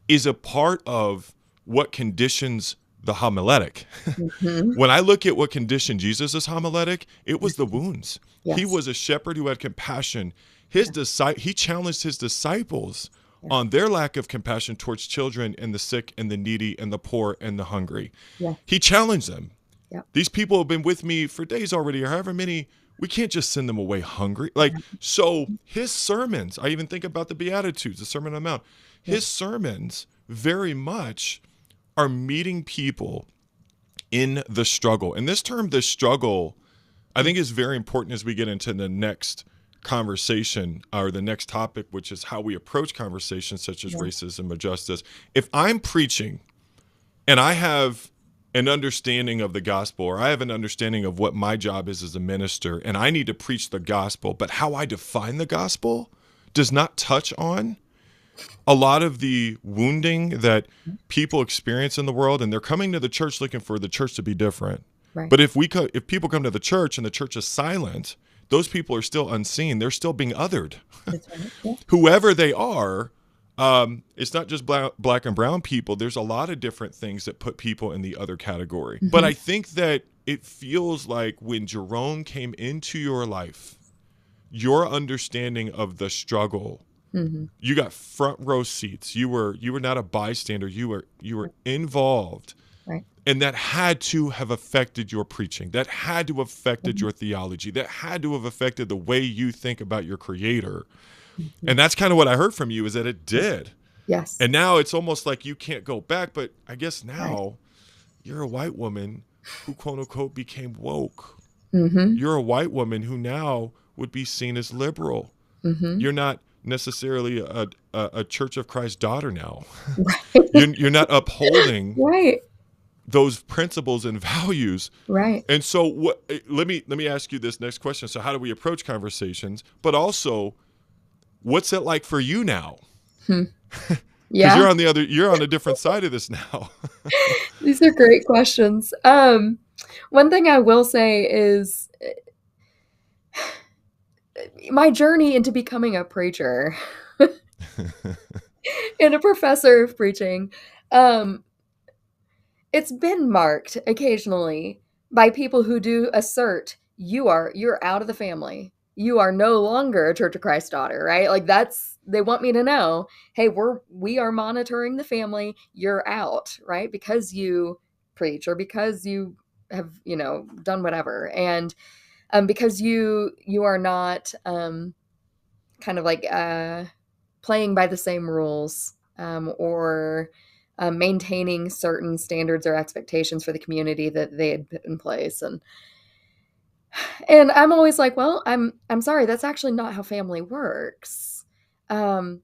S1: is a part of what conditions the homiletic.
S2: Mm-hmm.
S1: When I look at what conditioned Jesus' homiletic, it was the wounds.
S2: Yes.
S1: He was a shepherd who had compassion. He challenged his disciples on their lack of compassion towards children and the sick and the needy and the poor and the hungry.
S2: Yeah.
S1: He challenged them.
S2: Yeah.
S1: These people have been with me for days already, or however many. We can't just send them away hungry. So his sermons, I even think about the Beatitudes, the Sermon on the Mount. His sermons very much are meeting people in the struggle. And this term, the struggle, I think is very important as we get into the next conversation or the next topic, which is how we approach conversations such as racism or justice. If I'm preaching and I have an understanding of the gospel, or I have an understanding of what my job is as a minister, and I need to preach the gospel, but how I define the gospel does not touch on a lot of the wounding that people experience in the world, and they're coming to the church looking for the church to be different.
S2: Right.
S1: But if people come to the church and the church is silent, those people are still unseen. They're still being othered.
S2: That's right. Yeah.
S1: Whoever they are, it's not just black and brown people. There's a lot of different things that put people in the other category.
S2: Mm-hmm.
S1: But I think that it feels like when Jerome came into your life, your understanding of the struggle, you got front row seats. You were not a bystander. You were involved.
S2: Right.
S1: And that had to have affected your preaching. That had to have affected your theology. That had to have affected the way you think about your Creator. And that's kind of what I heard from you, is that it did.
S2: Yes.
S1: And now it's almost like you can't go back. But I guess now you're a white woman who, quote unquote, became woke.
S2: Mm-hmm.
S1: You're a white woman who now would be seen as liberal.
S2: Mm-hmm.
S1: You're not necessarily a Church of Christ daughter now.
S2: Right.
S1: You're not upholding
S2: Right.
S1: those principles and values.
S2: Right.
S1: And so let me ask you this next question. So how do we approach conversations? But also, what's it like for you now?
S2: Yeah.
S1: Because you're on a different side of this now.
S2: These are great questions. One thing I will say is my journey into becoming a preacher and a professor of preaching, it's been marked occasionally by people who do assert you're out of the family. You are no longer a Church of Christ daughter, right? Like they want me to know, hey, we are monitoring the family. You're out, right? Because you preach or because you have, done whatever. And because you are not kind of like playing by the same rules, or maintaining certain standards or expectations for the community that they had put in place. And I'm always like, well, I'm sorry, that's actually not how family works. I'm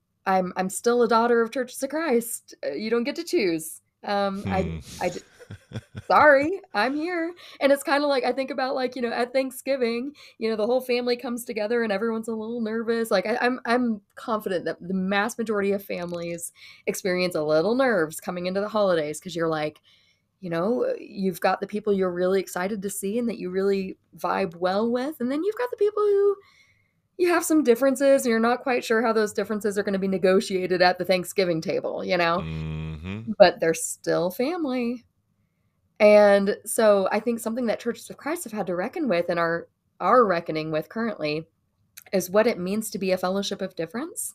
S2: still a daughter of Churches of Christ. You don't get to choose. Sorry, I'm here. And it's kind of like, I think about at Thanksgiving, the whole family comes together and everyone's a little nervous. Like I'm confident that the mass majority of families experience a little nerves coming into the holidays, because you're like, you've got the people you're really excited to see and that you really vibe well with. And then you've got the people who you have some differences and you're not quite sure how those differences are going to be negotiated at the Thanksgiving table,
S1: Mm-hmm.
S2: but they're still family. And so I think something that Churches of Christ have had to reckon with and are reckoning with currently is what it means to be a fellowship of difference.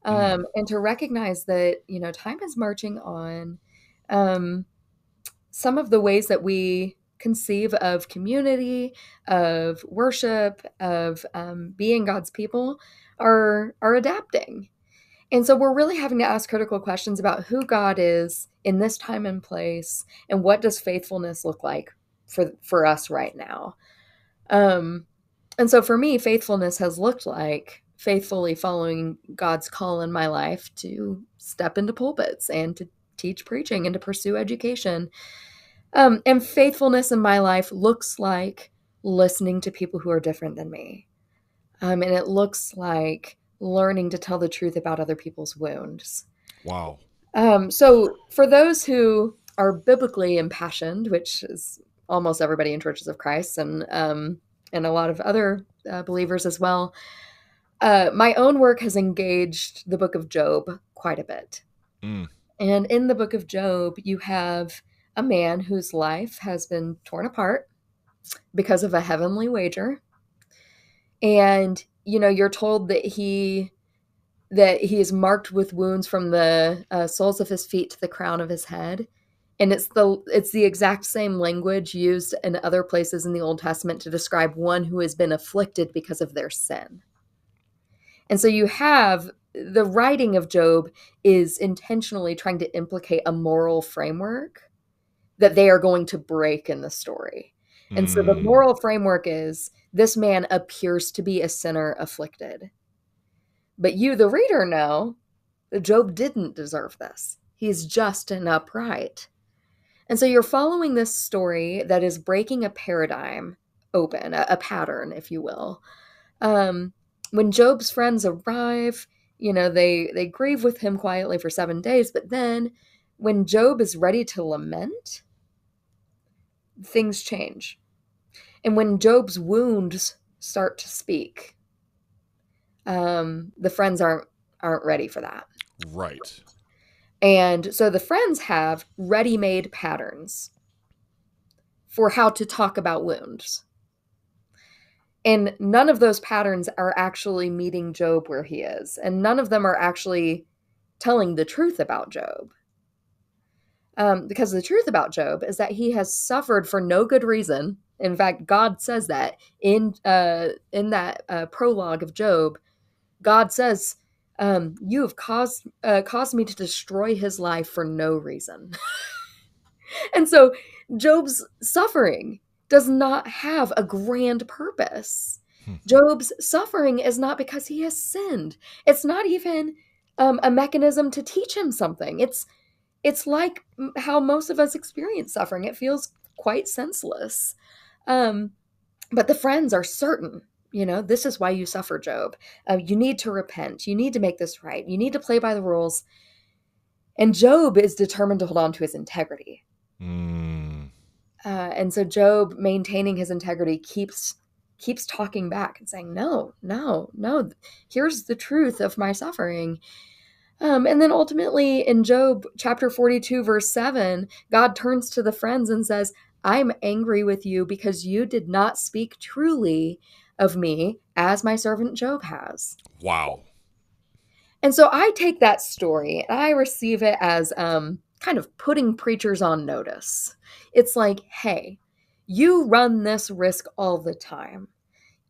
S2: And to recognize that, time is marching on. Some of the ways that we conceive of community, of worship, of being God's people are adapting. And so we're really having to ask critical questions about who God is in this time and place, and what does faithfulness look like for us right now. And so for me, faithfulness has looked like faithfully following God's call in my life to step into pulpits and to teach preaching and to pursue education. And faithfulness in my life looks like listening to people who are different than me. And it looks like learning to tell the truth about other people's wounds.
S1: Wow.
S2: So for those who are biblically impassioned, which is almost everybody in Churches of Christ and a lot of other believers as well, my own work has engaged the book of Job quite a bit.
S1: Mm.
S2: And in the book of Job, you have a man whose life has been torn apart because of a heavenly wager. And, you're told that he is marked with wounds from the soles of his feet to the crown of his head. And it's the exact same language used in other places in the Old Testament to describe one who has been afflicted because of their sin. And so you have the writing of Job is intentionally trying to implicate a moral framework that they are going to break in the story. And so the moral framework is this man appears to be a sinner afflicted. But you, the reader, know that Job didn't deserve this. He's just and upright. And so you're following this story that is breaking a paradigm open, a pattern, if you will. When Job's friends arrive, they grieve with him quietly for 7 days. But then when Job is ready to lament, things change. And when Job's wounds start to speak, the friends aren't ready for that.
S1: Right.
S2: And so the friends have ready-made patterns for how to talk about wounds. And none of those patterns are actually meeting Job where he is. And none of them are actually telling the truth about Job. Because the truth about Job is that he has suffered for no good reason. In fact, God says that in that prologue of Job. God says, you have caused me to destroy his life for no reason. And so Job's suffering does not have a grand purpose. Job's suffering is not because he has sinned. It's not even a mechanism to teach him something. It's like how most of us experience suffering. It feels quite senseless. But the friends are certain, this is why you suffer, Job. You need to repent. You need to make this right. You need to play by the rules. And Job is determined to hold on to his integrity. And so Job, maintaining his integrity, keeps talking back and saying, no, here's the truth of my suffering. And then ultimately in Job chapter 42, verse 7, God turns to the friends and says, I'm angry with you because you did not speak truly of me as my servant Job has.
S1: Wow.
S2: And so I take that story and I receive it as kind of putting preachers on notice. It's like, hey, you run this risk all the time.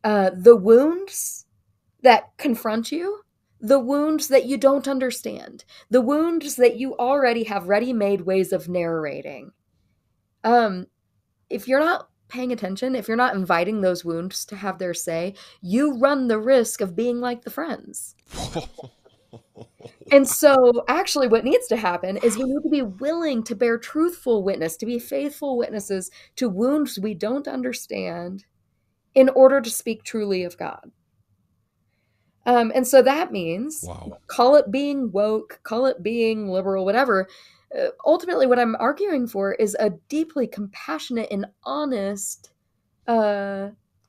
S2: The wounds that confront you, the wounds that you don't understand, the wounds that you already have ready-made ways of narrating. If you're not paying attention, if you're not inviting those wounds to have their say, you run the risk of being like the friends. And so actually what needs to happen is we need to be willing to bear truthful witness, to be faithful witnesses to wounds we don't understand in order to speak truly of God. And so that means, call it being woke, call it being liberal, whatever. Ultimately, what I'm arguing for is a deeply compassionate and honest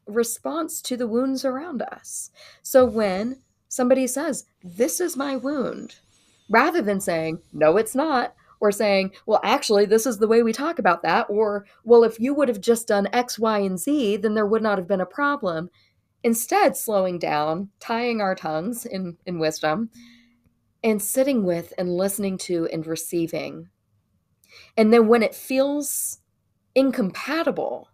S2: response to the wounds around us. So when somebody says, this is my wound, rather than saying, no, it's not, or saying, well, actually, this is the way we talk about that, or, well, if you would have just done X, Y, and Z, then there would not have been a problem. Instead, slowing down, tying our tongues in wisdom, and sitting with and listening to and receiving. And then when it feels incompatible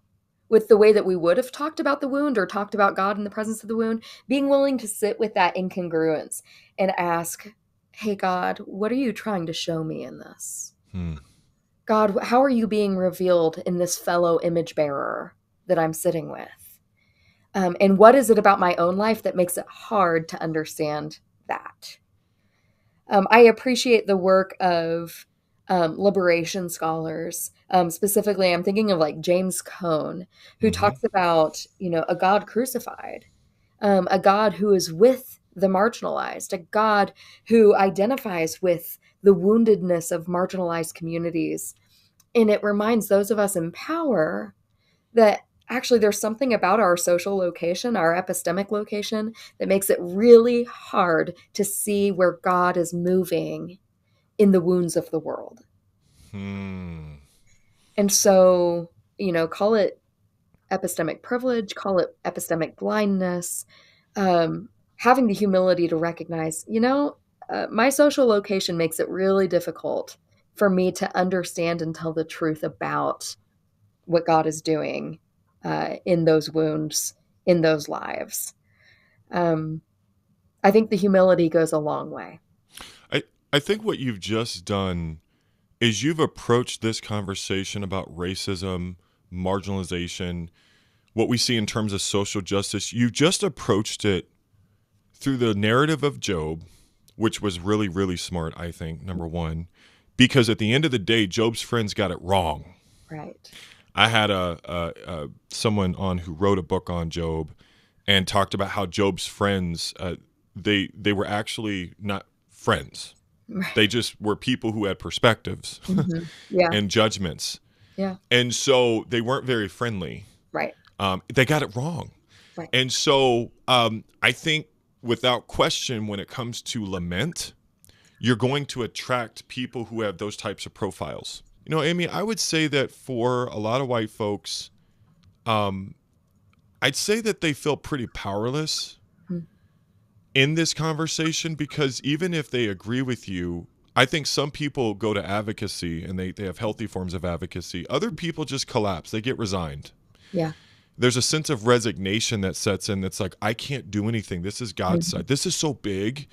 S2: with the way that we would have talked about the wound or talked about God in the presence of the wound, being willing to sit with that incongruence and ask, hey, God, what are you trying to show me in this? God, how are you being revealed in this fellow image bearer that I'm sitting with? And what is it about my own life that makes it hard to understand that? I appreciate the work of liberation scholars. Specifically, I'm thinking of like James Cone, who
S1: Mm-hmm.
S2: talks about, a God crucified, a God who is with the marginalized, a God who identifies with the woundedness of marginalized communities. And it reminds those of us in power that actually there's something about our social location, our epistemic location, that makes it really hard to see where God is moving in the wounds of the world.
S1: Hmm.
S2: And so, call it epistemic privilege, call it epistemic blindness, having the humility to recognize, my social location makes it really difficult for me to understand and tell the truth about what God is doing in those wounds, in those lives. Um, I think the humility goes a long way.
S1: I I think what you've just done is you've approached this conversation about racism, marginalization, what we see in terms of social justice. You just approached it through the narrative of Job, which was really, really smart, I think, number one, because at the end of the day, Job's friends got it wrong.
S2: Right.
S1: I had a someone on who wrote a book on Job and talked about how Job's friends they were actually not friends.
S2: Right.
S1: They just were people who had perspectives
S2: Yeah.
S1: and judgments,
S2: Yeah.
S1: and so they weren't very friendly.
S2: Right.
S1: They got it wrong,
S2: Right.
S1: and so I think without question, when it comes to lament, you're going to attract people who have those types of profiles. Amy, I would say that for a lot of white folks, um, I'd say that they feel pretty powerless
S2: Mm.
S1: in this conversation because even if they agree with you, I think some people go to advocacy and they have healthy forms of advocacy. Other people just collapse, they get resigned.
S2: Yeah.
S1: There's a sense of resignation that sets in that's like, I can't do anything. This is God's
S2: Mhm.
S1: side. This is so big.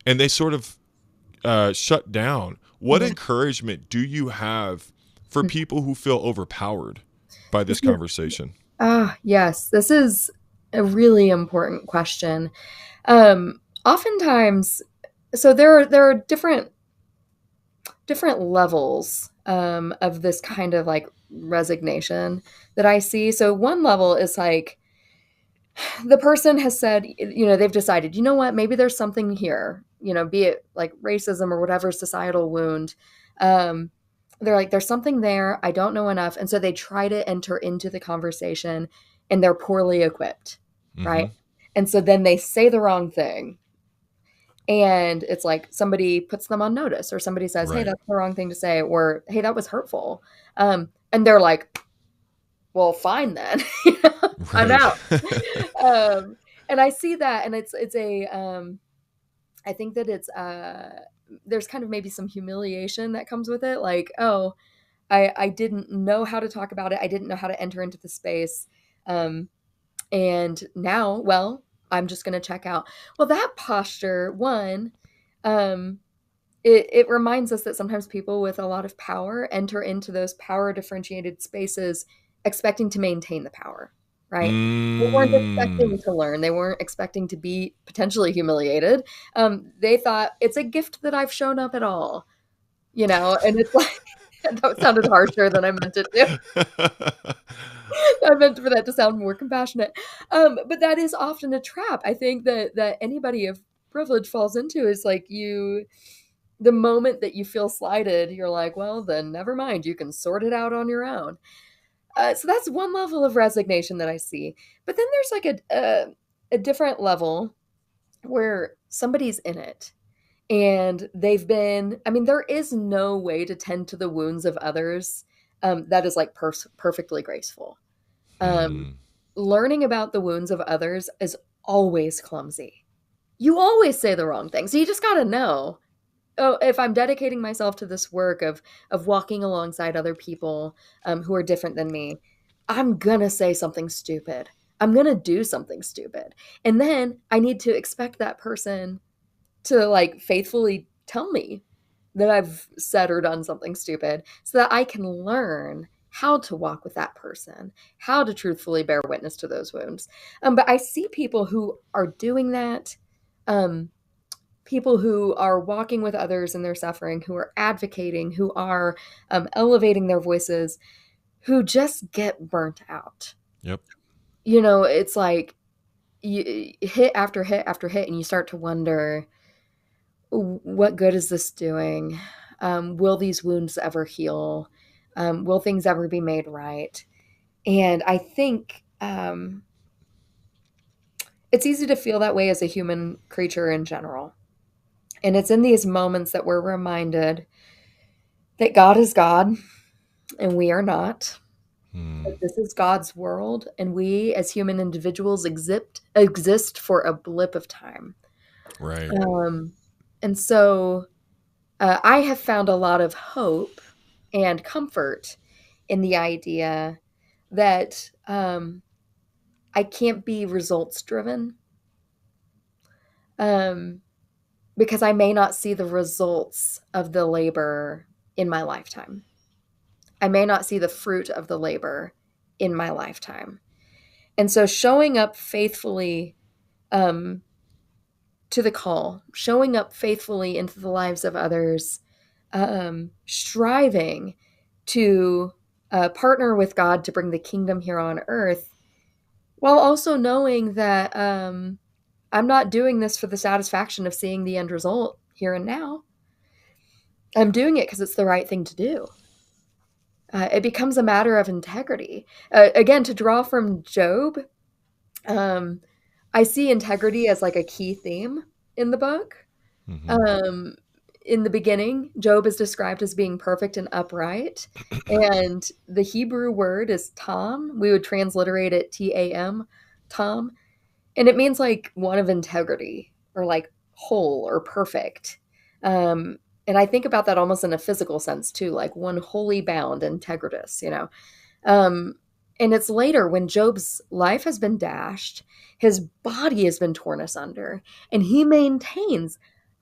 S1: And they sort of shut down. What
S2: Yeah.
S1: encouragement do you have for people who feel overpowered by this
S2: This is,
S1: conversation?
S2: yes, this is a really important question. Oftentimes, so there are different levels of this kind of like resignation that I see. So one level is like the person has said, they've decided, what, maybe there's something here, be it like racism or whatever societal wound. Um, they're like, there's something there. I don't know enough. And so they try to enter into the conversation and they're poorly equipped.
S1: Mm-hmm.
S2: Right. And so then they say the wrong thing. And it's like somebody puts them on notice or somebody says, hey,
S1: Right.
S2: that's the wrong thing to say, or hey, that was hurtful. And they're like, well, fine then. I'm
S1: Right.
S2: out. um, and I see that, and it's a I think that it's there's kind of maybe some humiliation that comes with it, like, oh, I didn't know how to talk about it, I didn't know how to enter into the space, and now, well, I'm just going to check out. Well, that posture, one, um, it reminds us that sometimes people with a lot of power enter into those power differentiated spaces expecting to maintain the power, right? They weren't
S1: Mm.
S2: expecting to learn. They weren't expecting to be potentially humiliated. They thought it's a gift that I've shown up at all, and it's like, that sounded harsher than I meant it to. I meant for that to sound more compassionate. But that is often a trap. I think that anybody of privilege falls into is like the moment that you feel slighted, you're like, well, then never mind. You can sort it out on your own. So that's one level of resignation that I see. But then there's like a different level where somebody's in it and they've been, I mean, there is no way to tend to the wounds of others that is like perfectly graceful. Um,
S1: Hmm.
S2: Learning about the wounds of others is always clumsy. You always say the wrong thing. So you just got to know, oh, if I'm dedicating myself to this work of walking alongside other people who are different than me, I'm gonna say something stupid. I'm gonna do something stupid, and then I need to expect that person to like faithfully tell me that I've said or done something stupid, so that I can learn how to walk with that person, how to truthfully bear witness to those wounds. But I see people who are doing that. Um, people who are walking with others in their suffering, who are advocating, who are elevating their voices, who just get burnt out.
S1: Yep.
S2: It's like you hit after hit after hit, and you start to wonder, what good is this doing? Will these wounds ever heal? Will things ever be made right? And I think it's easy to feel that way as a human creature in general. And it's in these moments that we're reminded that God is God and we are not. That this is God's world, and we as human individuals exist for a blip of time.
S1: Right.
S2: And so I have found a lot of hope and comfort in the idea that I can't be results driven, because I may not see the results of the labor in my lifetime. I may not see the fruit of the labor in my lifetime. And so showing up faithfully to the call, showing up faithfully into the lives of others, striving to partner with God to bring the kingdom here on earth, while also knowing that I'm not doing this for the satisfaction of seeing the end result here and now. I'm doing it because it's the right thing to do. It becomes a matter of integrity. Again, to draw from Job, I see integrity as like a key theme in the book. Um, in the beginning, Job is described as being perfect and upright. And the Hebrew word is tam. We would transliterate it Tam, tam. And it means like one of integrity, or like whole or perfect. And I think about that almost in a physical sense too, like one wholly bound, integritus. Um, and it's later when Job's life has been dashed, his body has been torn asunder, and he maintains,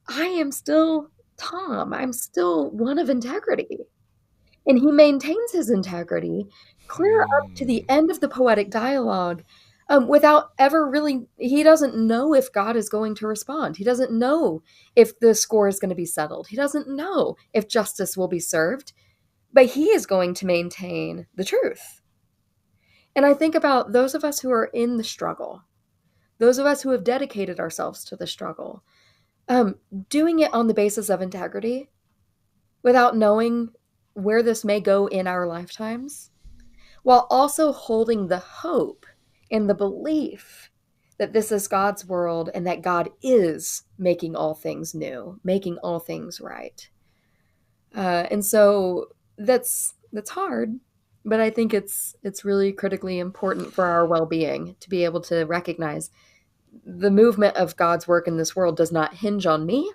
S2: I am still Tom. I'm still one of integrity. And he maintains his integrity clear up to the end of the poetic dialogue, without ever really, he doesn't know if God is going to respond. He doesn't know if the score is going to be settled. He doesn't know if justice will be served, but he is going to maintain the truth. And I think about those of us who are in the struggle, those of us who have dedicated ourselves to the struggle, doing it on the basis of integrity without knowing where this may go in our lifetimes, while also holding the hope and the belief that this is God's world and that God is making all things new, making all things right. And so that's hard, but I think it's really critically important for our well-being to be able to recognize the movement of God's work in this world does not hinge on me.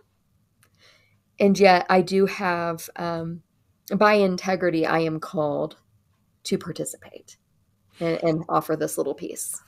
S2: And yet I do have, by integrity, I am called to participate and offer this little piece.